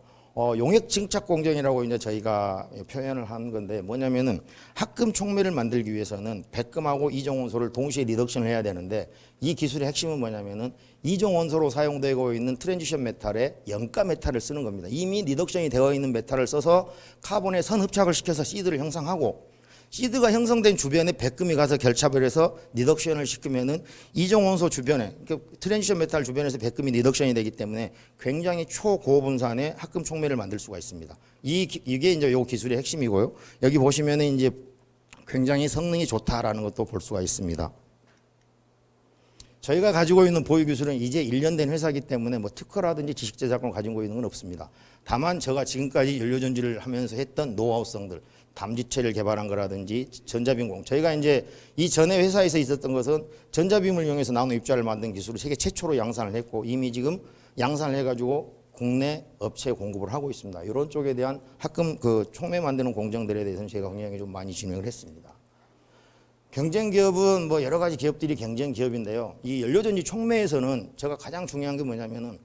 용액 증착 공정이라고 이제 저희가 표현을 한 건데 뭐냐면은 합금 촉매를 만들기 위해서는 백금하고 이종 원소를 동시에 리덕션을 해야 되는데 이 기술의 핵심은 뭐냐면은 이종 원소로 사용되고 있는 트랜지션 메탈에 염가 메탈을 쓰는 겁니다. 이미 리덕션이 되어 있는 메탈을 써서 카본에 선 흡착을 시켜서 시드를 형성하고 시드가 형성된 주변에 백금이 가서 결착을 해서 리덕션을 시키면은 이종 원소 주변에 그러니까 트랜지션 메탈 주변에서 백금이 리덕션이 되기 때문에 굉장히 초고분산의 합금 촉매를 만들 수가 있습니다. 이게 이제 요 기술의 핵심이고요. 여기 보시면은 이제 굉장히 성능이 좋다라는 것도 볼 수가 있습니다. 저희가 가지고 있는 보유 기술은 이제 1년 된 회사이기 때문에 뭐 특허라든지 지식 제작권을 가지고 있는 건 없습니다. 다만 제가 지금까지 연료전지를 하면서 했던 노하우성들 담지체를 개발한 거라든지 전자빔공 저희가 이제 이 전에 회사에서 있었던 것은 전자빔을 이용해서 나노 입자를 만든 기술을 세계 최초로 양산을 했고 이미 지금 양산을 해가지고 국내 업체에 공급을 하고 있습니다. 이런 쪽에 대한 합금 촉매 만드는 공정들에 대해서는 제가 굉장히 좀 많이 진행을 했습니다. 경쟁 기업은 뭐 여러 가지 기업들이 경쟁 기업인데요. 이 연료전지 촉매에서는 제가 가장 중요한 게 뭐냐면은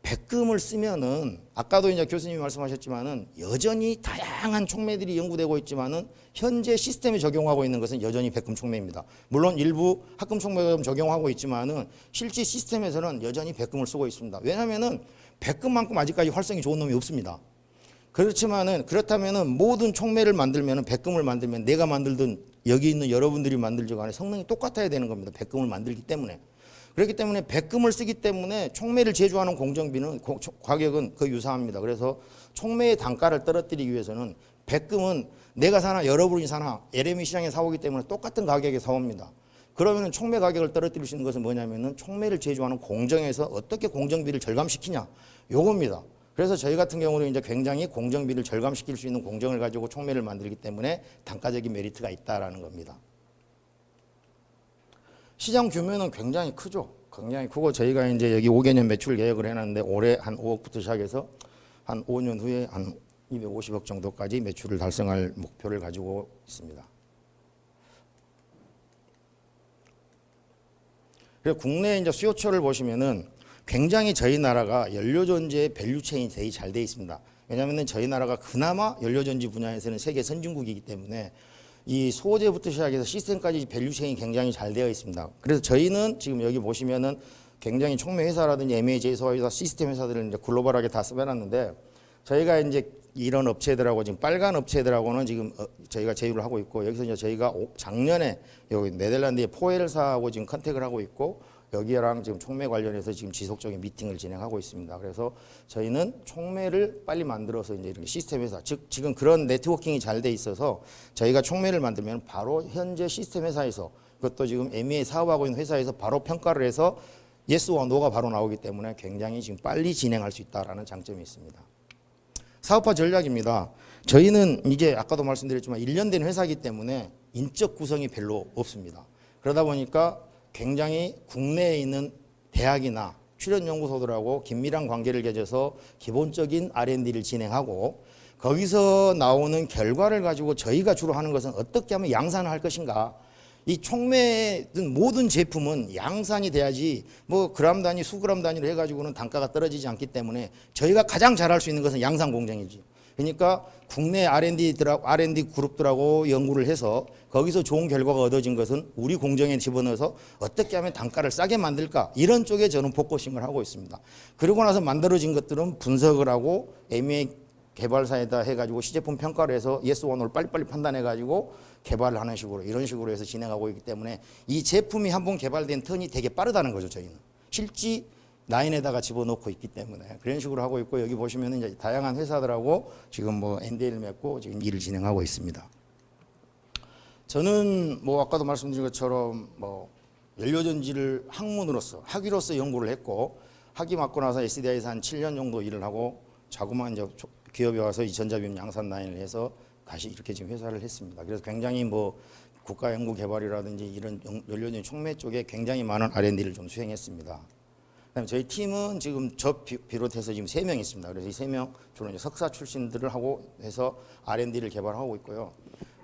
백금을 쓰면은 아까도 이제 교수님이 말씀하셨지만은 여전히 다양한 촉매들이 연구되고 있지만은 현재 시스템에 적용하고 있는 것은 여전히 백금 촉매입니다. 물론 일부 합금 촉매가 적용하고 있지만은 실제 시스템에서는 여전히 백금을 쓰고 있습니다. 왜냐하면은 백금만큼 아직까지 활성이 좋은 놈이 없습니다. 그렇다면은 모든 촉매를 만들면은 백금을 만들면 내가 만들든 여기 있는 여러분들이 만들지 간에 성능이 똑같아야 되는 겁니다. 백금을 만들기 때문에. 그렇기 때문에 백금을 쓰기 때문에 촉매를 제조하는 공정비는 가격은 거의 유사합니다. 그래서 촉매의 단가를 떨어뜨리기 위해서는 백금은 내가 사나 여러분이 사나 LME 시장에 사오기 때문에 똑같은 가격에 사옵니다. 그러면 촉매 가격을 떨어뜨릴 수 있는 것은 뭐냐면은 촉매를 제조하는 공정에서 어떻게 공정비를 절감시키냐 요겁니다. 그래서 저희 같은 경우는 이제 굉장히 공정비를 절감시킬 수 있는 공정을 가지고 촉매를 만들기 때문에 단가적인 메리트가 있다라는 겁니다. 시장 규모는 굉장히 크죠. 굉장히 크고 저희가 이제 여기 5개년 매출 계획을 해놨는데 올해 한 5억부터 시작해서 한 5년 후에 한 250억 정도까지 매출을 달성할 목표를 가지고 있습니다. 그리고 국내 이제 수요처를 보시면은 굉장히 저희 나라가 연료전지의 밸류체인이 되게 잘 돼 있습니다. 왜냐하면 저희 나라가 그나마 연료전지 분야에서는 세계 선진국이기 때문에 이 소재부터 시작해서 시스템까지 밸류체인이 굉장히 잘 되어 있습니다. 그래서 저희는 지금 여기 보시면은 굉장히 촉매 회사라든지 MAJ소와 회사 시스템 회사들을 이제 글로벌하게 다 써놨는데 저희가 이제 이런 업체들하고 지금 빨간 업체들하고는 지금 저희가 제휴를 하고 있고 여기서 이제 저희가 작년에 여기 네덜란드의 포엘사하고 지금 컨택을 하고 있고 여기랑 지금 촉매 관련해서 지금 지속적인 미팅을 진행하고 있습니다. 그래서 저희는 촉매를 빨리 만들어서 이제 이렇게 시스템 회사, 즉 지금 그런 네트워킹이 잘 돼 있어서 저희가 촉매를 만들면 바로 현재 시스템 회사에서 그것도 지금 MEA 사업하고 있는 회사에서 바로 평가를 해서 예스와 노가 바로 나오기 때문에 굉장히 지금 빨리 진행할 수 있다라는 장점이 있습니다. 사업화 전략입니다. 저희는 이제 아까도 말씀드렸지만 1년 된 회사이기 때문에 인적 구성이 별로 없습니다. 그러다 보니까 굉장히 국내에 있는 대학이나 출연연구소들하고 긴밀한 관계를 가져서 기본적인 R&D를 진행하고 거기서 나오는 결과를 가지고 저희가 주로 하는 것은 어떻게 하면 양산을 할 것인가 이 촉매든 모든 제품은 양산이 돼야지 뭐 그람 단위, 수그람 단위로 해가지고는 단가가 떨어지지 않기 때문에 저희가 가장 잘할 수 있는 것은 양산 공정이지. 그러니까 국내 R&D 그룹들하고 연구를 해서 거기서 좋은 결과가 얻어진 것은 우리 공정에 집어넣어서 어떻게 하면 단가를 싸게 만들까 이런 쪽에 저는 포커싱을 하고 있습니다. 그러고 나서 만들어진 것들은 분석을 하고 MEA 개발사에다 해가지고 시제품 평가를 해서 yes or no를 빨리빨리 판단해가지고 개발을 하는 식으로 이런 식으로 해서 진행하고 있기 때문에 이 제품이 한번 개발된 턴이 되게 빠르다는 거죠. 저희는 실제 라인에다가 집어넣고 있기 때문에 그런 식으로 하고 있고 여기 보시면 이제 다양한 회사들하고 지금 뭐 NDA를 맺고 지금 일을 진행하고 있습니다. 저는 뭐 아까도 말씀드린 것처럼 뭐 연료전지를 학문으로서 학위로서 연구를 했고 학위 맡고 나서 SDI에서 한 7년 정도 일을 하고 자그마한 이제 기업에 와서 이 전자비움 양산 라인을 해서 다시 이렇게 지금 회사를 했습니다. 그래서 굉장히 뭐 국가연구개발이라든지 이런 연료전지 촉매 쪽에 굉장히 많은 R&D를 좀 수행했습니다. 그다음에 저희 팀은 지금 저 비롯해서 지금 3명 있습니다. 그래서 이 3명 주로 이제 석사 출신들을 하고 해서 R&D를 개발하고 있고요.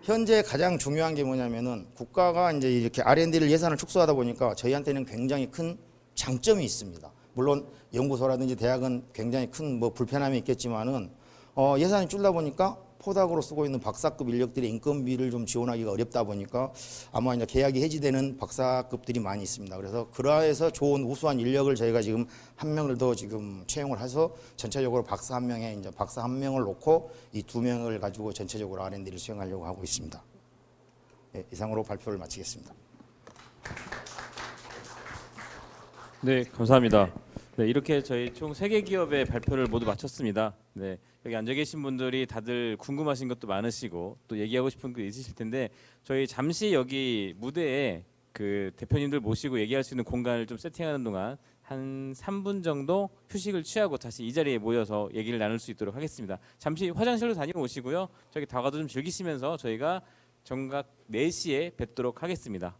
현재 가장 중요한 게 뭐냐면은 국가가 이제 이렇게 R&D를 예산을 축소하다 보니까 저희한테는 굉장히 큰 장점이 있습니다. 물론 연구소라든지 대학은 굉장히 큰 뭐 불편함이 있겠지만은 예산이 줄다 보니까 포닥으로 쓰고 있는 박사급 인력들의 인건비를 좀 지원하기가 어렵다 보니까 아마 이제 계약이 해지되는 박사급들이 많이 있습니다. 그래서 그러해서 좋은 우수한 인력을 저희가 지금 한 명을 더 지금 채용을 해서 전체적으로 박사 한 명에 이제 박사 한 명을 놓고 이 2명을 가지고 전체적으로 R&D를 수행하려고 하고 있습니다. 네, 이상으로 발표를 마치겠습니다. 네, 감사합니다. 네, 이렇게 저희 총 3개 기업의 발표를 모두 마쳤습니다. 네, 여기 앉아 계신 분들이 다들 궁금하신 것도 많으시고 또 얘기하고 싶은 거 있으실 텐데 저희 잠시 여기 무대에 그 대표님들 모시고 얘기할 수 있는 공간을 좀 세팅하는 동안 한 3분 정도 휴식을 취하고 다시 이 자리에 모여서 얘기를 나눌 수 있도록 하겠습니다. 잠시 화장실로 다녀오시고요. 저기 다가도 좀 즐기시면서 저희가 정각 4시에 뵙도록 하겠습니다.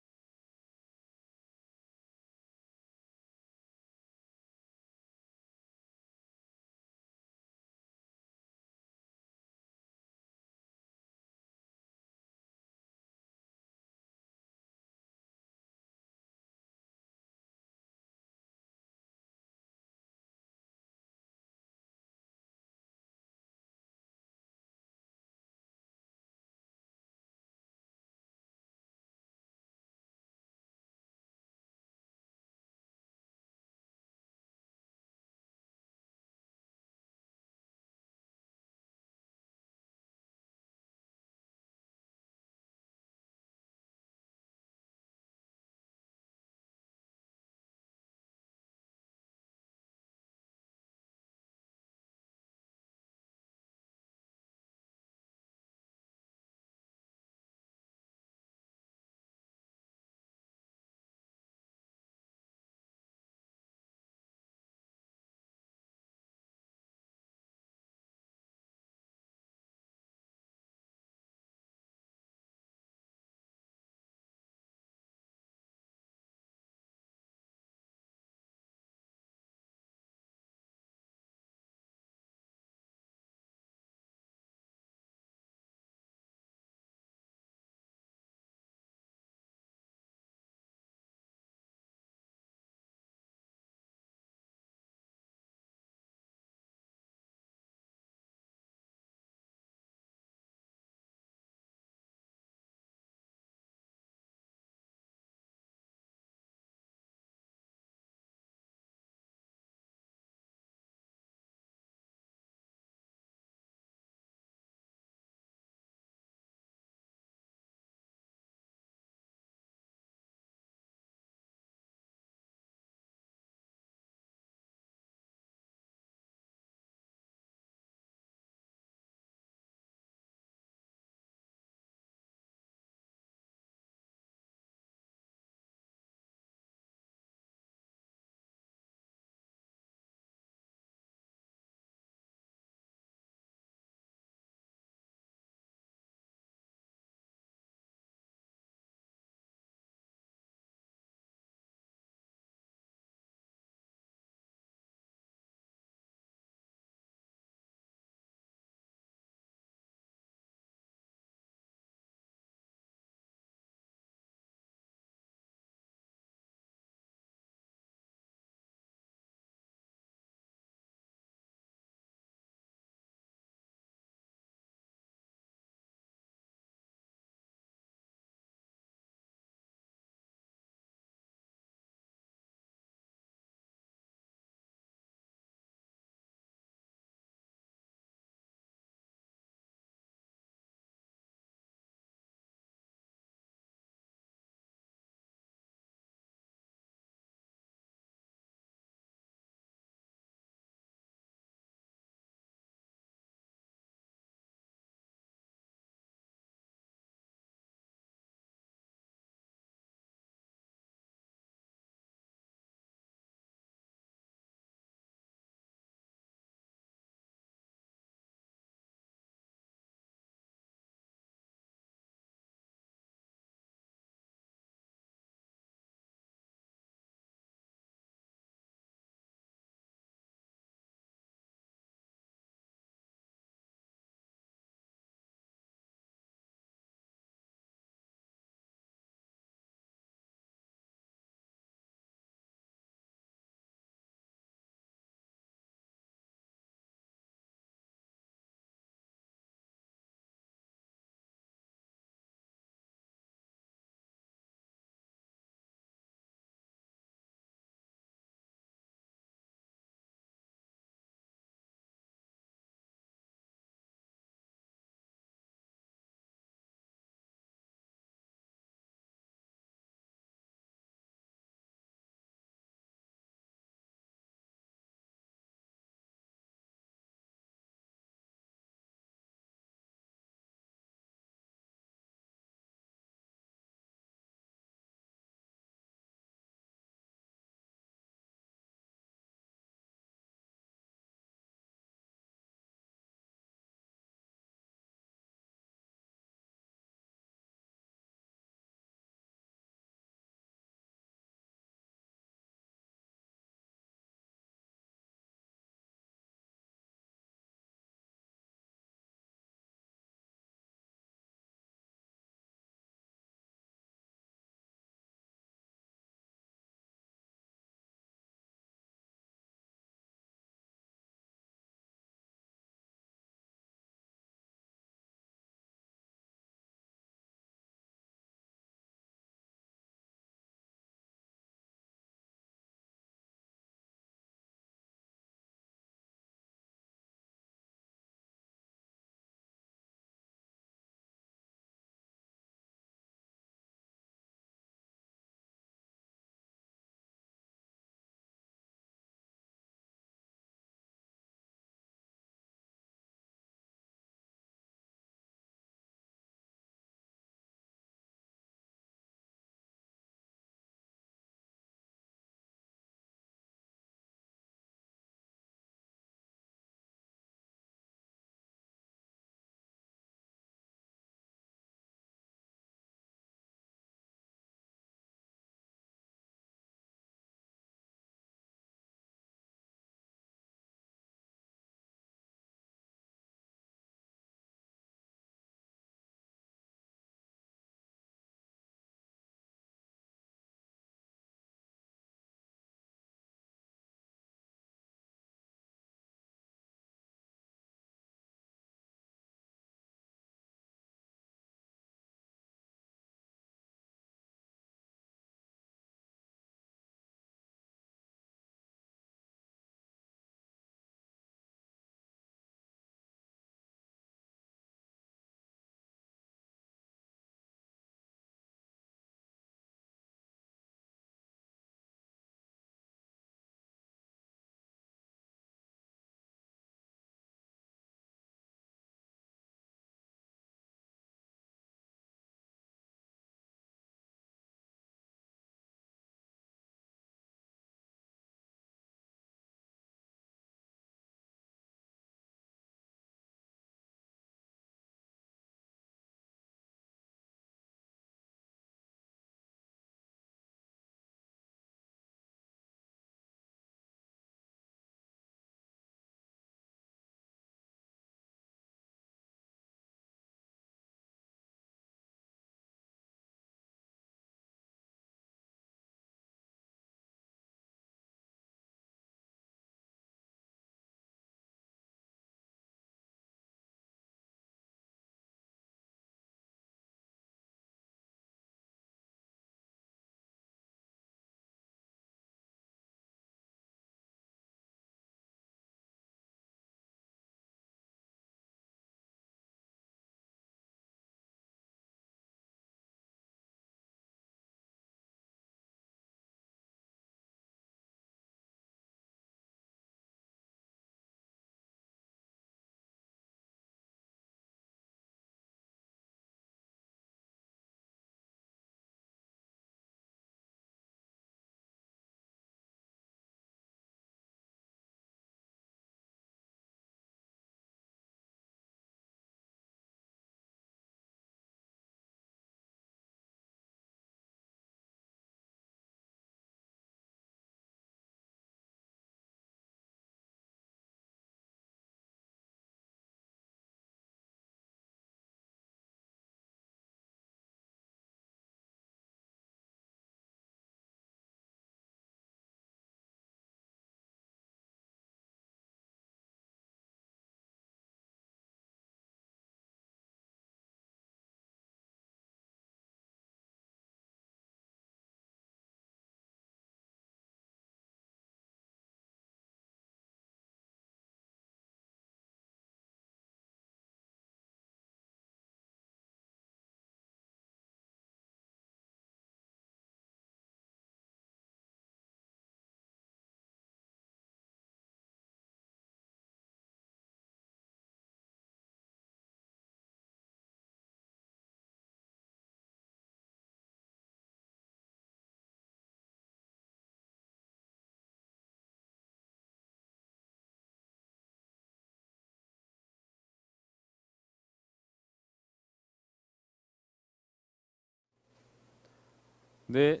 네,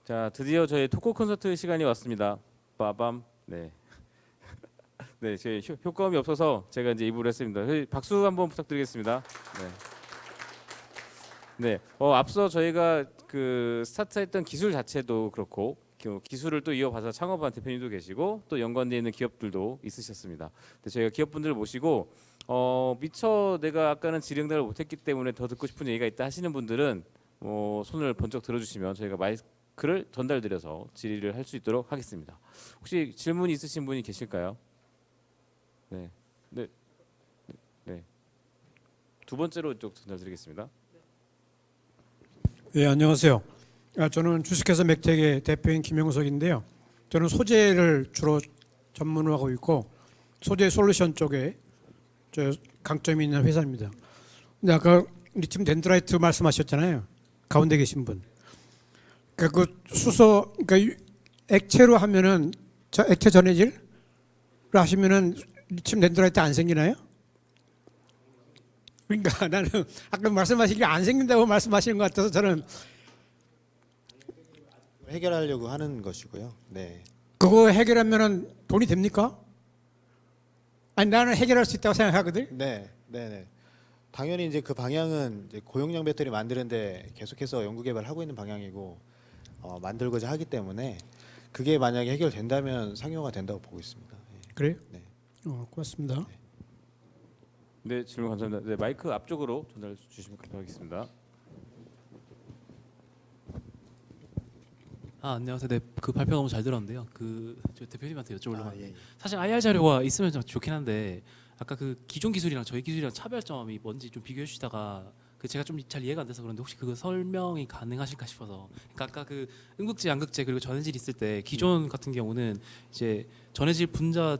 자 드디어 저희 토크 콘서트 시간이 왔습니다. 빠밤. 네, 네, 제 효과음이 없어서 제가 이제 입으로 했습니다. 박수 한번 부탁드리겠습니다. 네, 앞서 저희가 그 스타트했던 기술 자체도 그렇고 기술을 또 이어받아 창업한 대표님도 계시고 또 연관되어 있는 기업들도 있으셨습니다. 근데 저희가 기업분들을 모시고 미처 내가 아까는 질의응답을 못했기 때문에 더 듣고 싶은 얘기가 있다 하시는 분들은 손을 번쩍 들어주시면 저희가 마이크를 전달드려서 질의를 할 수 있도록 하겠습니다. 혹시 질문 있으신 분이 계실까요? 네, 네, 네. 두 번째로 쪽 전달드리겠습니다. 네, 안녕하세요. 저는 주식회사 맥텍의 대표인 김영석인데요. 저는 소재를 주로 전문으로 하고 있고 소재 솔루션 쪽에 저 강점이 있는 회사입니다. 근데 아까 리튬 덴드라이트 말씀하셨잖아요. 가운데 계신 분. 그러니까 그 수소, 그러니까 액체로 하면은 액체 전해질을 하시면은 리튬 덴드라이트 안 생기나요? 그러니까 나는 아까 말씀하신 게 안 생긴다고 말씀하시는 것 같아서 저는 해결하려고 하는 것이고요. 네. 그거 해결하면은 돈이 됩니까? 아니 나는 해결할 수 있다고 생각하거든. 네, 네, 네. 당연히 이제 그 방향은 이제 고용량 배터리 만드는데 계속해서 연구 개발하고 있는 방향이고 만들고자 하기 때문에 그게 만약에 해결된다면 상용화 된다고 보고 있습니다. 그래요? 네. 고맙습니다. 네, 질문 감사합니다. 네, 마이크 앞쪽으로 전달 주시면 감사하겠습니다. 안녕하세요. 네, 그 발표 너무 잘 들었는데요. 저 대표님한테 여쭤보려고 하는데 예. 사실 IR 자료가 있으면 좀 좋긴 한데 아까 그 기존 기술이랑 저희 기술이랑 차별점이 뭔지 좀 비교해 주시다가 제가 좀 잘 이해가 안 돼서 그런데 혹시 그거 설명이 가능하실까 싶어서. 그러니까 아까 그 음극재, 양극재 그리고 전해질 있을 때 기존 같은 경우는 이제 전해질 분자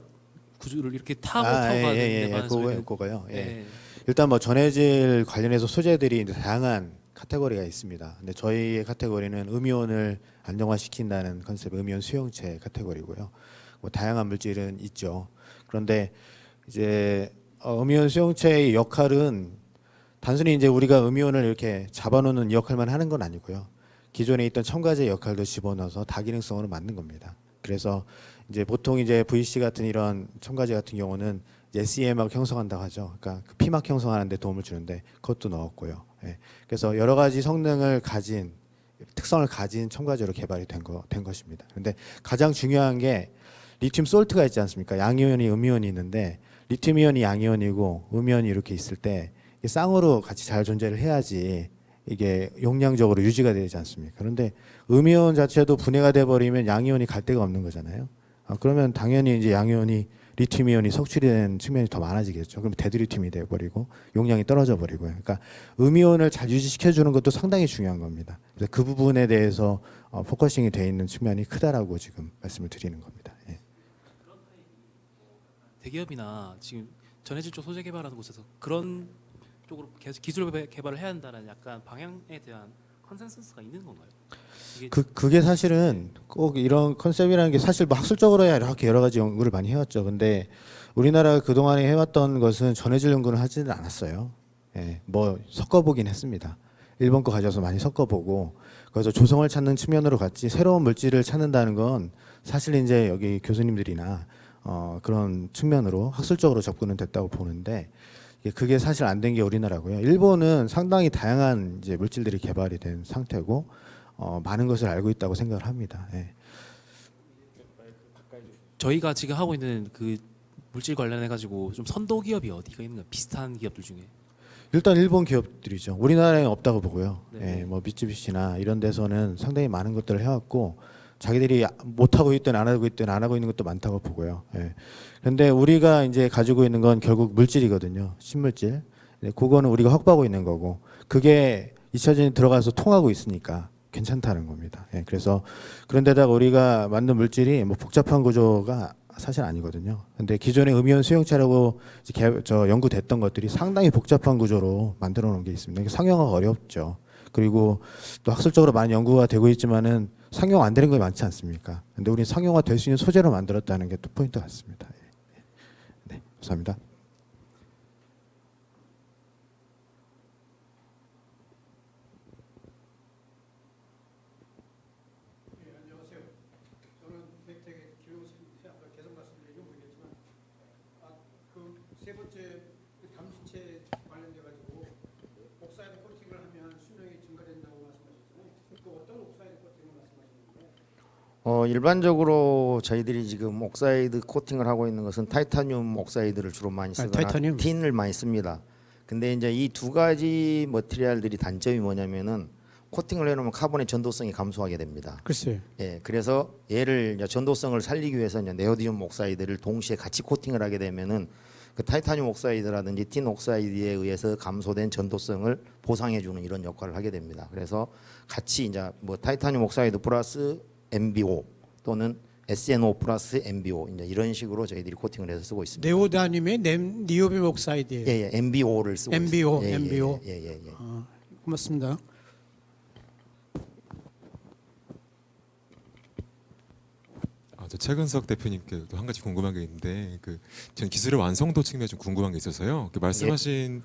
구조를 이렇게 타고 가야 되는데 그거요. 예. 네. 일단 뭐 전해질 관련해서 소재들이 이제 다양한 카테고리가 있습니다. 근데 저희의 카테고리는 음이온을 안정화시킨다는 컨셉 음이온 수용체 카테고리고요. 뭐 다양한 물질은 있죠. 그런데 이제 음이온 수용체의 역할은 단순히 이제 우리가 음이온을 이렇게 잡아놓는 역할만 하는 건 아니고요. 기존에 있던 첨가제 역할도 집어넣어서 다기능성으로 만든 겁니다. 그래서 이제 보통 이제 VC 같은 이런 첨가제 같은 경우는 SEM하고 형성한다고 하죠. 그러니까 그 피막 형성하는데 도움을 주는데 그것도 넣었고요. 예. 그래서 여러 가지 성능을 가진 특성을 가진 첨가제로 개발이 된 것입니다. 그런데 가장 중요한 게 리튬 솔트가 있지 않습니까? 양이온이 음이온이 있는데 리튬 이온이 양이온이고 음이온이 이렇게 있을 때 이게 쌍으로 같이 잘 존재를 해야지 이게 용량적으로 유지가 되지 않습니까? 그런데 음이온 자체도 분해가 돼 버리면 양이온이 갈 데가 없는 거잖아요. 그러면 당연히 이제 양이온이 리튬 이온이 석출이 되는 측면이 더 많아지겠죠. 그럼 데드리튬이 돼 버리고 용량이 떨어져 버리고요. 그러니까 음이온을 잘 유지시켜 주는 것도 상당히 중요한 겁니다. 그래서 그 부분에 대해서 포커싱이 돼 있는 측면이 크다라고 지금 말씀을 드리는 겁니다. 예. 대기업이나 지금 전해질 쪽 소재 개발하는 곳에서 그런 쪽으로 계속 기술 개발을 해야 한다는 약간 방향에 대한 컨센서스가 있는 건가요? 그게 사실은 꼭 이런 컨셉이라는 게 사실 뭐 학술적으로야 이렇게 여러 가지 연구를 많이 해왔죠. 근데 우리나라가 그동안에 해왔던 것은 전해질 연구는 하지는 않았어요. 예, 뭐 섞어보긴 했습니다. 일본 거 가져서 많이 섞어보고 그래서 조성을 찾는 측면으로 갔지 새로운 물질을 찾는다는 건 사실 이제 여기 교수님들이나 그런 측면으로 학술적으로 접근은 됐다고 보는데 그게 사실 안 된 게 우리나라고요. 일본은 상당히 다양한 이제 물질들이 개발이 된 상태고 많은 것을 알고 있다고 생각을 합니다. 예. 저희가 지금 하고 있는 그 물질 관련해 가지고 좀 선도 기업이 어디가 있는가 비슷한 기업들 중에 일단 일본 기업들이죠. 우리나라에 없다고 보고요. 네. 예, 뭐 미쯔비시나 이런 데서는 상당히 많은 것들을 해왔고 자기들이 못 하고 있든 안 하고 있든 안 하고 있는 것도 많다고 보고요. 예. 그런데 우리가 이제 가지고 있는 건 결국 물질이거든요. 신물질. 그거는 우리가 확보하고 있는 거고 그게 2차전이 들어가서 통하고 있으니까 괜찮다는 겁니다. 예. 그래서 그런데다가 우리가 만든 물질이 뭐 복잡한 구조가 사실 아니거든요. 근데 기존의 음이온 수용체라고 연구됐던 것들이 상당히 복잡한 구조로 만들어 놓은 게 있습니다. 상용화가 어렵죠. 그리고 또 학술적으로 많은 연구가 되고 있지만은 상용 안 되는 게 많지 않습니까? 근데 우리 상용화 될 수 있는 소재로 만들었다는 게 또 포인트 같습니다. 네, 감사합니다. 번째 담지체 관련돼 가지고 옥사이드 코팅을 하면 수명이 증가된다고 말씀하셨잖아요. 그 어떤 옥사이드 코팅을 말씀하시는 거예요? 일반적으로 저희들이 지금 옥사이드 코팅을 하고 있는 것은 타이타늄 옥사이드를 주로 많이 쓰거나 타이타늄. 틴을 많이 씁니다. 근데 이제 이 두 가지 머티리얼들이 단점이 뭐냐면은 코팅을 해놓으면 카본의 전도성이 감소하게 됩니다. 글쎄요. 예, 그래서 얘를 이제 전도성을 살리기 위해서 이제 네오디움 옥사이드를 동시에 같이 코팅을 하게 되면은 그 타이타늄 옥사이드라든지 틴 옥사이드에 의해서 감소된 전도성을 보상해주는 이런 역할을 하게 됩니다. 그래서 같이 이제 뭐 타이타늄 옥사이드 플러스 MBO 또는 SNO 플러스 MBO 이제 이런 식으로 저희들이 코팅을 해서 쓰고 있습니다. 네오다늄의 니오빔 옥사이드예요. 예, MBO를 쓰고 MBO, 있습니다. MBO. 예. 고맙습니다. 저 최근석 대표님께도 한 가지 궁금한 게 있는데 전 기술의 완성도 측면에 좀 궁금한 게 있어서요. 말씀하신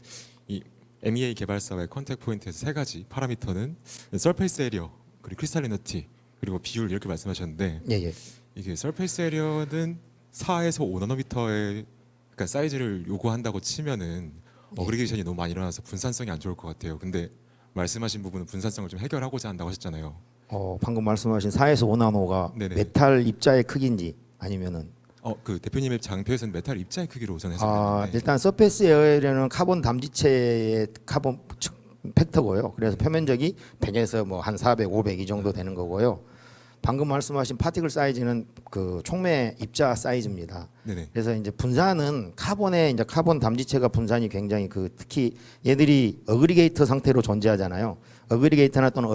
이 MEA 개발사와의 컨택 포인트에서 세 가지 파라미터는 서페이스 에리어 그리고 크리스탈리너티 그리고 비율 이렇게 말씀하셨는데 이게 서페이스 에리어는 4에서 5나노미터의 그러니까 사이즈를 요구한다고 치면은 어그리게이션이 너무 많이 일어나서 분산성이 안 좋을 것 같아요. 근데 말씀하신 부분은 분산성을 좀 해결하고자 한다고 하셨잖아요. 방금 말씀하신 4에서 5나노가 메탈 입자의 크기인지 아니면은 그 대표님의 장표에서는 메탈 입자의 크기로 우선 해석했는데 일단 서페이스 에어리어는 카본 담지체의 카본 팩터고요. 그래서 표면적이 100에서 뭐 한 400, 500 이 정도 되는 거고요. 방금 말씀하신 파티클 사이즈는 그 촉매 입자 사이즈입니다. 네네. 그래서 이제 분산은 카본의 이제 카본 담지체가 분산이 굉장히 특히 얘들이 어그리게이터 상태로 존재하잖아요. 어그리게이터나 또는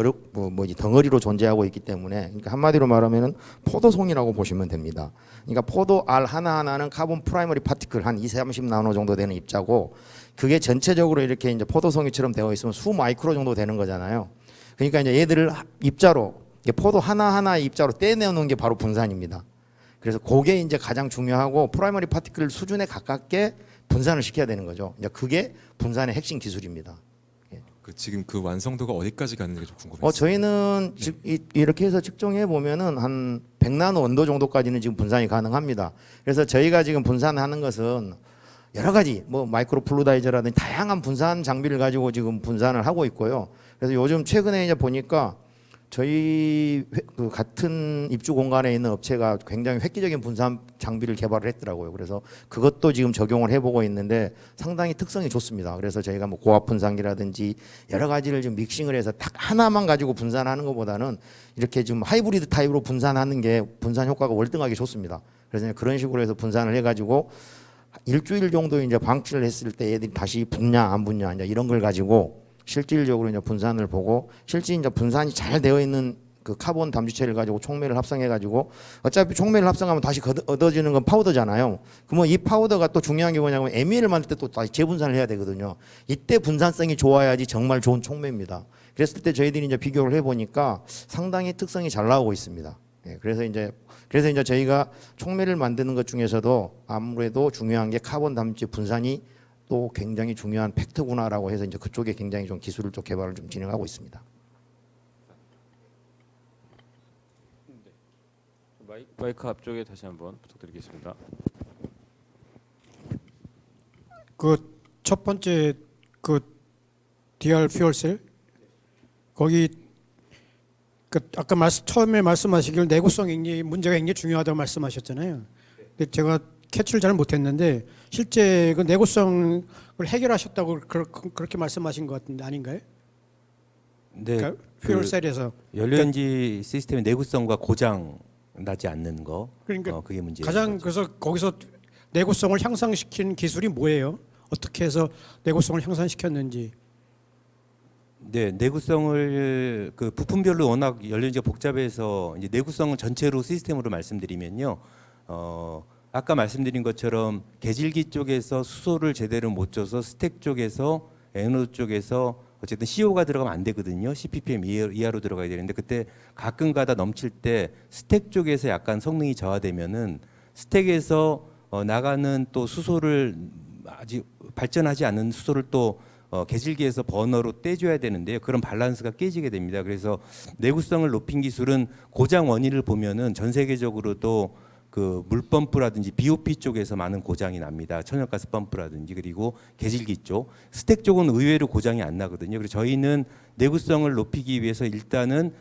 덩어리로 존재하고 있기 때문에 그러니까 한마디로 말하면은 포도송이라고 보시면 됩니다. 그러니까 포도 알 하나하나는 카본 프라이머리 파티클 한 230 나노 정도 되는 입자고 그게 전체적으로 이렇게 이제 포도송이처럼 되어 있으면 수 마이크로 정도 되는 거잖아요. 그러니까 이제 얘들을 입자로 포도 하나하나 입자로 떼내놓는 게 바로 분산입니다. 그래서 그게 이제 가장 중요하고 프라이머리 파티클 수준에 가깝게 분산을 시켜야 되는 거죠. 이제 그게 분산의 핵심 기술입니다. 지금 그 완성도가 어디까지 가는지 좀 궁금해요. 저희는 이렇게 해서 측정해 보면은 한 100나노 원도 정도까지는 지금 분산이 가능합니다. 그래서 저희가 지금 분산하는 것은 여러 가지 뭐 마이크로 플루다이저라든지 다양한 분산 장비를 가지고 지금 분산을 하고 있고요. 그래서 요즘 최근에 이제 보니까 저희 그 같은 입주 공간에 있는 업체가 굉장히 획기적인 분산 장비를 개발을 했더라고요. 그래서 그것도 지금 적용을 해보고 있는데 상당히 특성이 좋습니다. 그래서 저희가 뭐 고압 분산기라든지 여러 가지를 좀 믹싱을 해서 딱 하나만 가지고 분산하는 것보다는 이렇게 좀 하이브리드 타입으로 분산하는 게 분산 효과가 월등하게 좋습니다. 그래서 그런 식으로 해서 분산을 해가지고 일주일 정도 이제 방치를 했을 때 얘들이 다시 붙냐 안 붙냐 이제 이런 걸 가지고 실질적으로 이제 분산을 보고 실제 이제 분산이 잘 되어 있는 그 카본 담지체를 가지고 촉매를 합성해 가지고 어차피 촉매를 합성하면 다시 얻어지는 건 파우더잖아요. 그러면 이 파우더가 또 중요한 게 뭐냐면 ME를 만들 때 또 다시 재분산을 해야 되거든요. 이때 분산성이 좋아야지 정말 좋은 촉매입니다. 그랬을 때 저희들이 이제 비교를 해 보니까 상당히 특성이 잘 나오고 있습니다. 그래서 이제 저희가 촉매를 만드는 것 중에서도 아무래도 중요한 게 카본 담지체 분산이 또 굉장히 중요한 팩트구나라고 해서 이제 그쪽에 굉장히 좀 기술을 쪽 개발을 좀 진행하고 있습니다. 마이크 앞쪽에 다시 한번 부탁드리겠습니다. 그 첫 번째 그 DR 퓨얼셀 거기 그 아까 처음에 말씀하시길 내구성 굉장히 문제가 굉장히 중요하다고 말씀하셨잖아요. 근데 제가 캐치를 잘 못했는데 실제 그 내구성을 해결하셨다고 그렇게 말씀하신 것 같은데 아닌가요? 네. 그러니까 퓨얼셀에서 연료연지 시스템의 내구성과 고장 나지 않는 거. 그러니까 그게 문제예요. 가장 그래서 거기서 내구성을 향상시키는 기술이 뭐예요? 어떻게 해서 내구성을 향상시켰는지. 네, 내구성을 그 부품별로 워낙 연료연지가 복잡해서 이제 내구성을 전체로 시스템으로 말씀드리면요. 아까 말씀드린 것처럼 계질기 쪽에서 수소를 제대로 못 줘서 스택 쪽에서 에너드 쪽에서 어쨌든 CO가 들어가면 안 되거든요. CPPM 이하로 들어가야 되는데 그때 가끔가다 넘칠 때 스택 쪽에서 약간 성능이 저하되면은 스택에서 나가는 또 수소를 아직 발전하지 않은 수소를 또 계질기에서 버너로 떼줘야 되는데요. 그런 밸런스가 깨지게 됩니다. 그래서 내구성을 높인 기술은 고장 원인을 보면은 전 세계적으로도 그 물펌프라든지 BOP 쪽에서 많은 고장이 납니다. 천연가스 펌프라든지 그리고 계질기 쪽. 스택 쪽은 의외로 고장이 안 나거든요. 그래서 저희는 내구성을 높이기 위해서 일단은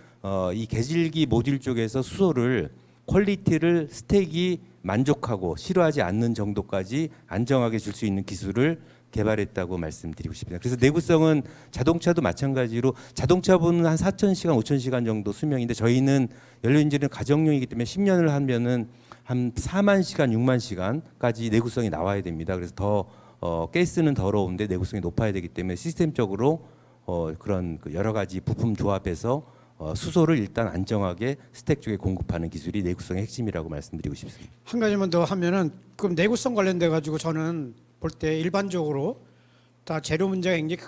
이 계질기 모듈 쪽에서 수소를 퀄리티를 스택이 만족하고 싫어하지 않는 정도까지 안정하게 줄 수 있는 기술을 개발했다고 말씀드리고 싶습니다. 그래서 내구성은 자동차도 마찬가지로 자동차분은 한 4,000시간, 5,000시간 정도 수명인데 저희는 연료 인진은 가정용이기 때문에 10년을 하면은 한 4만 시간, 6만 시간까지 내구성이 나와야 됩니다. 그래서 더 가스는 더러운데 내구성이 높아야 되기 때문에 시스템적으로 그런 그 여러 가지 부품 조합해서 수소를 일단 안정하게 스택 쪽에 공급하는 기술이 내구성의 핵심이라고 말씀드리고 싶습니다. 한 가지만 더 하면은 그럼 내구성 관련돼 가지고 저는 볼 때 일반적으로 다 재료 문제가 굉장히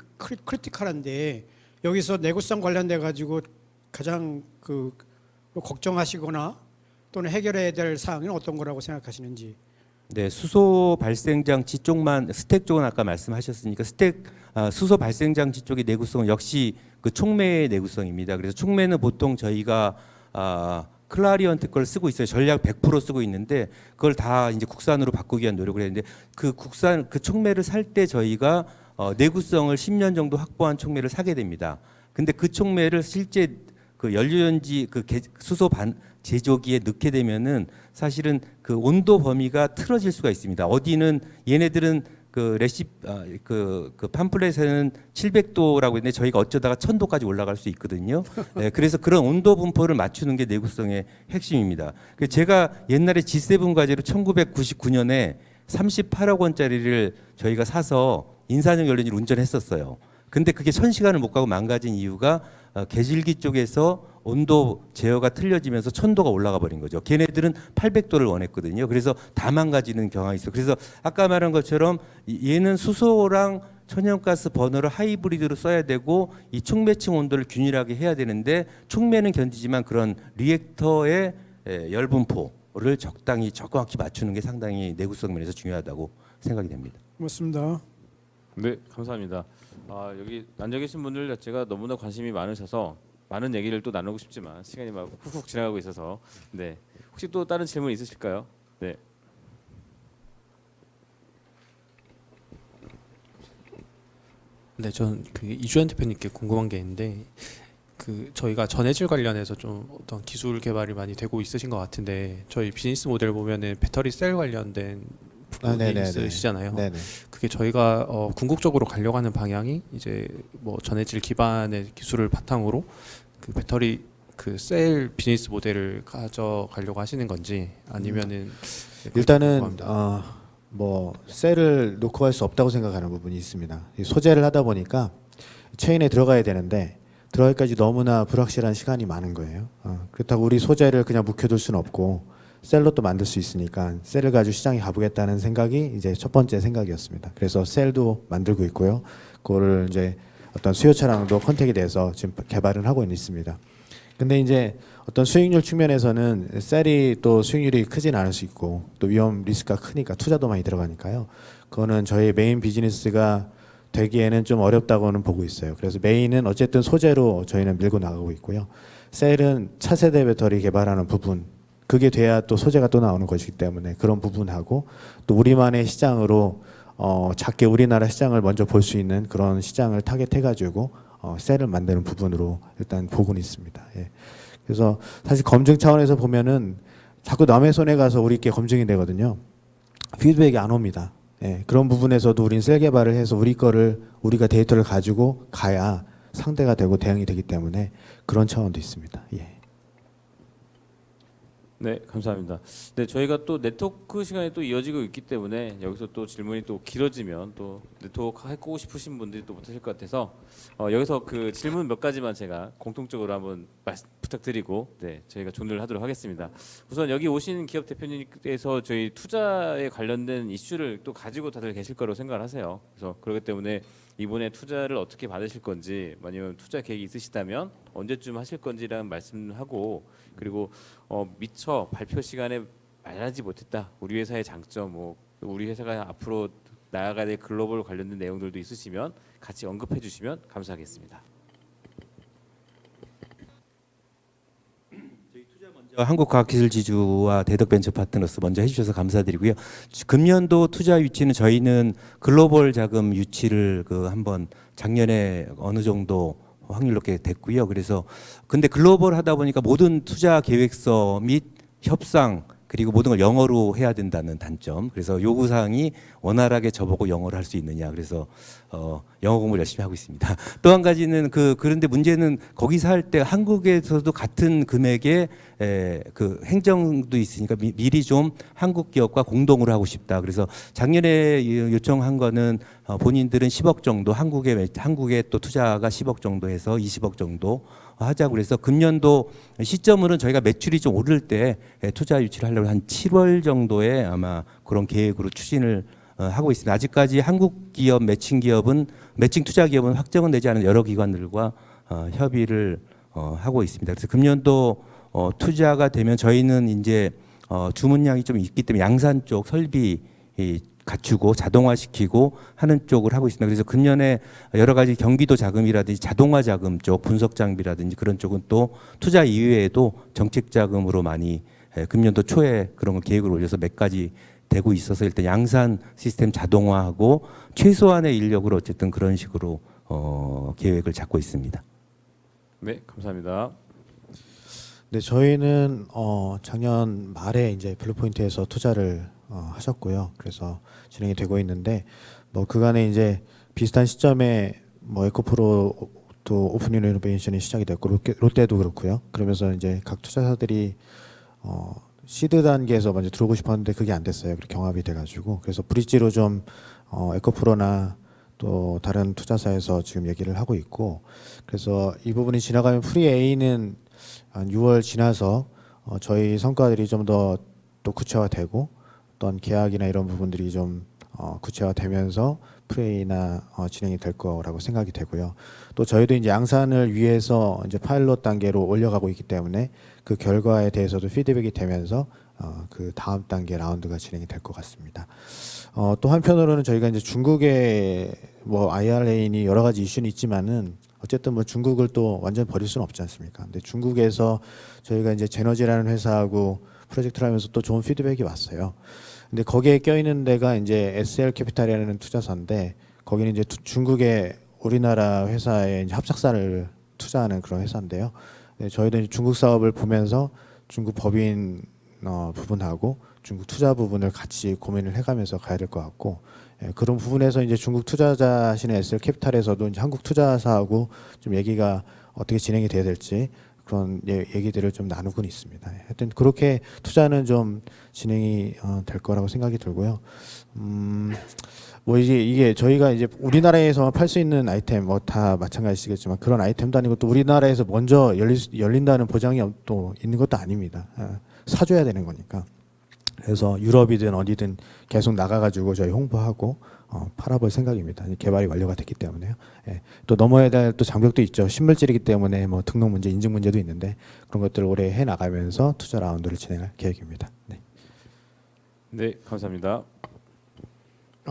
크리티컬한데 여기서 내구성 관련돼 가지고 가장 그 걱정하시거나 또는 해결해야 될 사항은 어떤 거라고 생각하시는지. 네, 수소 발생 장치 쪽만 스택 쪽은 아까 말씀하셨으니까 수소 발생 장치 쪽의 내구성은 역시 그 촉매의 내구성입니다. 그래서 촉매는 보통 저희가 클라리언트 걸 쓰고 있어요. 전략 100% 쓰고 있는데 그걸 다 이제 국산으로 바꾸기 위한 노력을 했는데 그 촉매를 살 때 저희가 내구성을 10년 정도 확보한 촉매를 사게 됩니다. 근데 그 촉매를 실제 그 연료연지 수소 제조기에 넣게 되면은 사실은 그 온도 범위가 틀어질 수가 있습니다. 어디는 얘네들은 그 팜플렛에는 700도라고 했는데 저희가 어쩌다가 1000도까지 올라갈 수 있거든요. 네, 그래서 그런 온도 분포를 맞추는 게 내구성의 핵심입니다. 제가 옛날에 G7 과제로 1999년에 38억 원짜리를 저희가 사서 인산형 연료인지를 운전했었어요. 근데 그게 1000시간을 못 가고 망가진 이유가 계질기 쪽에서 온도 제어가 틀려지면서 1000도가 올라가 버린 거죠. 걔네들은 800도를 원했거든요. 그래서 다 망가지는 경향이 있어요. 그래서 아까 말한 것처럼 얘는 수소랑 천연가스 버너를 하이브리드로 써야 되고 이 촉매층 온도를 균일하게 해야 되는데 촉매는 견디지만 그런 리액터의 열 분포를 적당히 정확히 맞추는 게 상당히 내구성 면에서 중요하다고 생각이 됩니다. 고맙습니다. 네, 감사합니다. 여기 앉아 계신 분들 자체가 너무나 관심이 많으셔서 많은 얘기를 또 나누고 싶지만 시간이 막 훅훅 지나가고 있어서 네, 혹시 또 다른 질문 있으실까요? 네. 네, 전 그 이주연 대표님께 궁금한 게 있는데 그 저희가 전해질 관련해서 좀 어떤 기술 개발이 많이 되고 있으신 것 같은데 저희 비즈니스 모델 보면은 배터리 셀 관련된 부분이 있으시잖아요. 네네. 그게 저희가 궁극적으로 가려고 하는 방향이 이제 뭐 전해질 기반의 기술을 바탕으로 그 배터리 그 셀 비즈니스 모델을 가져가려고 하시는 건지 아니면은 일단은 뭐 셀을 놓고 갈 수 없다고 생각하는 부분이 있습니다. 이 소재를 하다 보니까 체인에 들어가야 되는데 들어가기까지 너무나 불확실한 시간이 많은 거예요. 그렇다고 우리 소재를 그냥 묵혀둘 수는 없고 셀로 또 만들 수 있으니까 셀을 가지고 시장에 가보겠다는 생각이 이제 첫 번째 생각이었습니다. 그래서 셀도 만들고 있고요. 그거를 이제 어떤 수요차량도 컨택이 돼서 지금 개발을 하고 있습니다. 근데 이제 어떤 수익률 측면에서는 셀이 또 수익률이 크진 않을 수 있고 또 위험 리스크가 크니까 투자도 많이 들어가니까요. 그거는 저희 메인 비즈니스가 되기에는 좀 어렵다고는 보고 있어요. 그래서 메인은 어쨌든 소재로 저희는 밀고 나가고 있고요. 셀은 차세대 배터리 개발하는 부분, 그게 돼야 또 소재가 또 나오는 것이기 때문에 그런 부분하고 또 우리만의 시장으로 작게 우리나라 시장을 먼저 볼 수 있는 그런 시장을 타겟해가지고 셀을 만드는 부분으로 일단 보고는 있습니다. 예. 그래서 사실 검증 차원에서 보면은 자꾸 남의 손에 가서 우리께 검증이 되거든요. 피드백이 안 옵니다. 예. 그런 부분에서도 우리는 셀 개발을 해서 우리가 데이터를 가지고 가야 상대가 되고 대응이 되기 때문에 그런 차원도 있습니다. 예. 네, 감사합니다. 네, 저희가 또 네트워크 시간이 또 이어지고 있기 때문에 여기서 또 질문이 또 길어지면 또 네트워크 하고 싶으신 분들이 또 못하실 것 같아서 여기서 그 질문 몇 가지만 제가 공통적으로 한번 부탁드리고 네, 저희가 종료를 하도록 하겠습니다. 우선 여기 오신 기업 대표님께서 저희 투자에 관련된 이슈를 또 가지고 다들 계실 거라고 생각을 하세요. 그래서 그렇기 때문에 이번에 투자를 어떻게 받으실 건지 아니면 투자 계획이 있으시다면 언제쯤 하실 건지라는 말씀하고 그리고 미처 발표 시간에 말하지 못했다 우리 회사의 장점 뭐 우리 회사가 앞으로 나아가야 될 글로벌 관련된 내용들도 있으시면 같이 언급해 주시면 감사하겠습니다. 저희 투자 먼저 한국과학기술지주와 대덕벤처파트너스 먼저 해주셔서 감사드리고요. 금년도 투자 유치는 저희는 글로벌 자금 유치를 한번 작년에 어느 정도 확률 높게 됐고요. 그래서 근데 글로벌 하다 보니까 모든 투자 계획서 및 협상 그리고 모든 걸 영어로 해야 된다는 단점. 그래서 요구 사항이 원활하게 저보고 영어를 할 수 있느냐. 그래서 영어 공부를 열심히 하고 있습니다. 또 한 가지는 그런데 문제는 거기서 할 때 한국에서도 같은 금액의 그 행정도 있으니까 미리 좀 한국 기업과 공동으로 하고 싶다. 그래서 작년에 요청한 거는 본인들은 10억 정도 한국에 또 투자가 10억 정도 해서 20억 정도 하자고 그래서 금년도 시점으로는 저희가 매출이 좀 오를 때 투자 유치를 하려고 한 7월 정도에 아마 그런 계획으로 추진을 하고 있습니다. 아직까지 한국 기업 매칭 투자 기업은 확정은 되지 않은 여러 기관들과 협의를 하고 있습니다. 그래서 금년도 투자가 되면 저희는 이제 주문량이 좀 있기 때문에 양산 쪽 설비 갖추고 자동화시키고 하는 쪽을 하고 있습니다. 그래서 금년에 여러 가지 경기도 자금이라든지 자동화 자금 쪽, 분석 장비라든지 그런 쪽은 또 투자 이외에도 정책 자금으로 많이 금년도 초에 그런 걸 계획을 올려서 몇 가지 되고 있어서 일단 양산 시스템 자동화하고 최소한의 인력으로 어쨌든 그런 식으로 계획을 잡고 있습니다. 네, 감사합니다. 네, 저희는 작년 말에 이제 블루포인트에서 투자를 하셨고요. 그래서 진행이 되고 있는데 뭐 그간에 이제 비슷한 시점에 뭐 에코프로도 오픈 이노베이션이 시작이 됐고 롯데도 그렇고요. 그러면서 이제 각 투자사들이 시드 단계에서 먼저 들어오고 싶었는데 그게 안 됐어요. 그렇게 경합이 돼가지고 그래서 브릿지로 좀 에코프로나 또 다른 투자사에서 지금 얘기를 하고 있고 그래서 이 부분이 지나가면 프리 A는 한 6월 지나서 저희 성과들이 좀 더 또 구체화되고 어떤 계약이나 이런 부분들이 좀 구체화되면서 프레이나 진행이 될 거라고 생각이 되고요. 또 저희도 이제 양산을 위해서 이제 파일럿 단계로 올려가고 있기 때문에 그 결과에 대해서도 피드백이 되면서 그 다음 단계 라운드가 진행이 될 것 같습니다. 또 한편으로는 저희가 이제 중국의 뭐 IRA니 여러 가지 이슈는 있지만은 어쨌든 뭐 중국을 또 완전 버릴 수는 없지 않습니까? 근데 중국에서 저희가 이제 제너지라는 회사하고 프로젝트를 하면서 또 좋은 피드백이 왔어요. 근데 거기에 껴있는 데가 이제 SL 캐피탈이라는 투자사인데 거기는 이제 중국의 우리나라 회사에 이제 합작사를 투자하는 그런 회사인데요. 네, 저희도 이제 중국 사업을 보면서 중국 법인 부분하고 중국 투자 부분을 같이 고민을 해가면서 가야 될 것 같고 그런 부분에서 이제 중국 투자자신의 SL 캐피탈에서도 이제 한국 투자사하고 좀 얘기가 어떻게 진행이 돼야 될지 그런 얘기들을 좀 나누고 있습니다. 하여튼 그렇게 투자는 좀 진행이 될 거라고 생각이 들고요. 뭐 이게 저희가 이제 우리나라에서만 팔 수 있는 아이템 뭐 다 마찬가지시겠지만 그런 아이템도 아니고 또 우리나라에서 먼저 열린다는 보장이 또 있는 것도 아닙니다. 사줘야 되는 거니까. 그래서 유럽이든 어디든 계속 나가가지고 저희 홍보하고 팔아볼 생각입니다. 개발이 완료가 됐기 때문에요. 예. 또 넘어야 될 또 장벽도 있죠. 신물질이기 때문에 뭐 등록 문제, 인증 문제도 있는데 그런 것들을 올해 해 나가면서 투자 라운드를 진행할 계획입니다. 네, 네 감사합니다.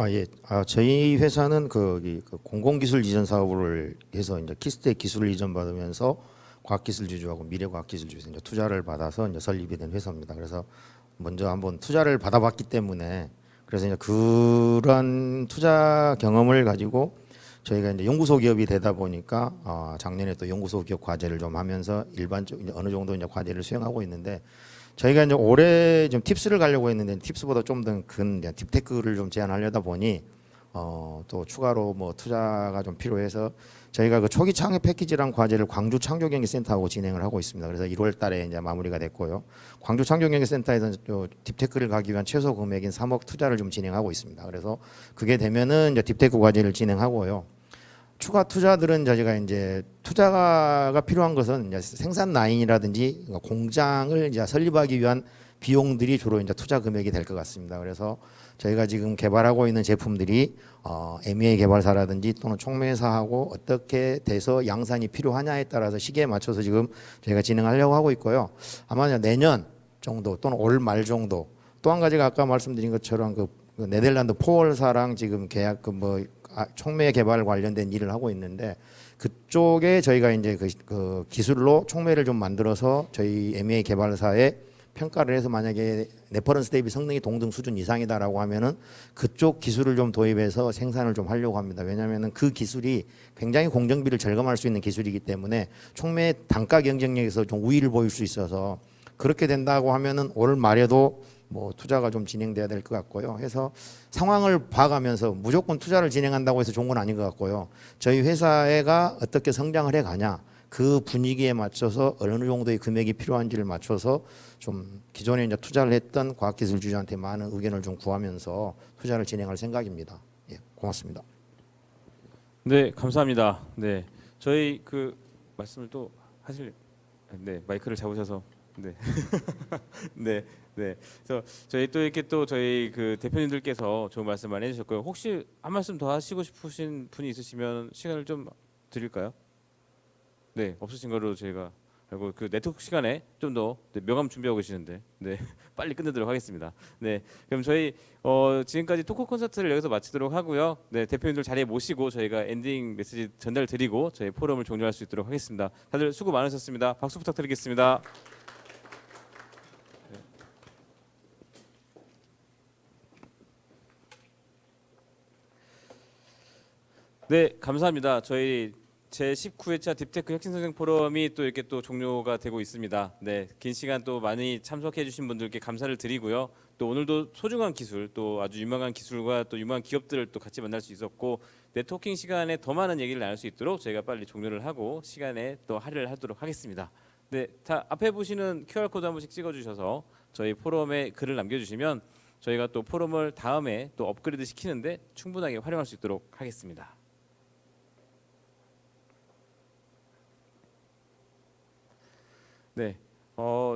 예. 저희 회사는 그 공공기술 이전 사업을 해서 이제 키스텍 기술을 이전받으면서 과학기술지주하고 미래과학기술지주에서 이제 투자를 받아서 이제 설립이 된 회사입니다. 그래서 먼저 한번 투자를 받아봤기 때문에 그래서 이제 그런 투자 경험을 가지고 저희가 이제 연구소 기업이 되다 보니까 작년에 또 연구소 기업 과제를 좀 하면서 일반적 이제 어느 정도 이제 과제를 수행하고 있는데 저희가 이제 올해 좀 팁스를 가려고 했는데 팁스보다 좀 더 큰 딥테크를 좀 제안하려다 보니 또 추가로 뭐 투자가 좀 필요해서 저희가 그 초기 창업 패키지란 과제를 광주 창조경제센터하고 진행을 하고 있습니다. 그래서 1월 달에 이제 마무리가 됐고요. 광주 창조경제센터에서는 딥테크를 가기 위한 최소 금액인 3억 투자를 좀 진행하고 있습니다. 그래서 그게 되면은 이제 딥테크 과제를 진행하고요. 추가 투자들은 저희가 이제 투자가 필요한 것은 이제 생산 라인이라든지 공장을 이제 설립하기 위한 비용들이 주로 이제 투자 금액이 될 것 같습니다. 그래서 저희가 지금 개발하고 있는 제품들이 MEA 개발사라든지 또는 촉매사하고 어떻게 돼서 양산이 필요하냐에 따라서 시기에 맞춰서 지금 저희가 진행하려고 하고 있고요. 아마 내년 정도 또는 올 말 정도 또 한 가지가 아까 말씀드린 것처럼 그 네덜란드 포월사랑 지금 계약 촉매 개발 관련된 일을 하고 있는데 그쪽에 저희가 이제 그 기술로 촉매를 좀 만들어서 저희 MEA 개발사에 평가를 해서 만약에 레퍼런스 대비 성능이 동등 수준 이상이다라고 하면은 그쪽 기술을 좀 도입해서 생산을 좀 하려고 합니다. 왜냐하면은 그 기술이 굉장히 공정비를 절감할 수 있는 기술이기 때문에 촉매 단가 경쟁력에서 좀 우위를 보일 수 있어서 그렇게 된다고 하면은 올 말에도 뭐 투자가 좀 진행돼야 될 것 같고요. 해서 상황을 봐가면서 무조건 투자를 진행한다고 해서 좋은 건 아닌 것 같고요. 저희 회사가 어떻게 성장을 해가냐, 그 분위기에 맞춰서 어느 정도의 금액이 필요한지를 맞춰서 좀 기존에 이제 투자를 했던 과학기술주주한테 많은 의견을 좀 구하면서 투자를 진행할 생각입니다. 예, 고맙습니다. 네, 감사합니다. 네, 저희 그 말씀을 또 하실, 네, 마이크를 잡으셔서, 네, 네, 네. 그래서 저희 또 이렇게 또 저희 그 대표님들께서 좋은 말씀 많이 해주셨고요. 혹시 한 말씀 더 하시고 싶으신 분이 있으시면 시간을 좀 드릴까요? 네, 없으신 거로 저희가 알고 그 네트워크 시간에 좀 더 명함 준비하고 계시는데, 네, 빨리 끝내도록 하겠습니다. 네, 그럼 저희 지금까지 토크 콘서트를 여기서 마치도록 하고요. 네, 대표님들 자리에 모시고 저희가 엔딩 메시지 전달 드리고 저희 포럼을 종료할 수 있도록 하겠습니다. 다들 수고 많으셨습니다. 박수 부탁드리겠습니다. 네, 감사합니다. 저희 제19회차 딥테크 혁신성장 포럼이 또 이렇게 또 종료가 되고 있습니다. 네, 긴 시간 또 많이 참석해 주신 분들께 감사를 드리고요. 또 오늘도 소중한 기술, 또 아주 유망한 기술과 또 유망한 기업들을 또 같이 만날 수 있었고 네트워킹 시간에 더 많은 얘기를 나눌 수 있도록 저희가 빨리 종료를 하고 시간에 또 할애를 하도록 하겠습니다. 네, 다 앞에 보시는 QR 코드 한 번씩 찍어 주셔서 저희 포럼에 글을 남겨 주시면 저희가 또 포럼을 다음에 또 업그레이드 시키는데 충분하게 활용할 수 있도록 하겠습니다. 네,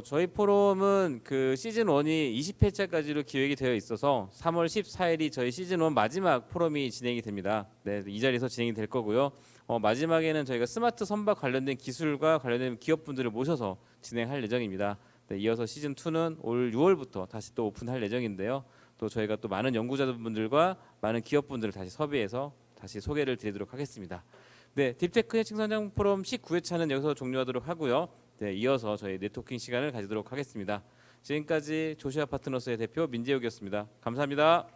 저희 포럼은 그 시즌 1이 20회차까지로 기획이 되어 있어서 3월 14일이 저희 시즌 1 마지막 포럼이 진행이 됩니다. 네, 이 자리에서 진행이 될 거고요. 마지막에는 저희가 스마트 선박 관련된 기술과 관련된 기업분들을 모셔서 진행할 예정입니다. 네, 이어서 시즌 2는 올 6월부터 다시 또 오픈할 예정인데요. 또 저희가 또 많은 연구자분들과 많은 기업분들을 다시 섭외해서 다시 소개를 드리도록 하겠습니다. 네, 딥테크 혁신성장 포럼 19회차는 여기서 종료하도록 하고요. 네, 이어서 저희 네트워킹 시간을 가지도록 하겠습니다. 지금까지 조시아 파트너스의 대표 민재욱이었습니다. 감사합니다.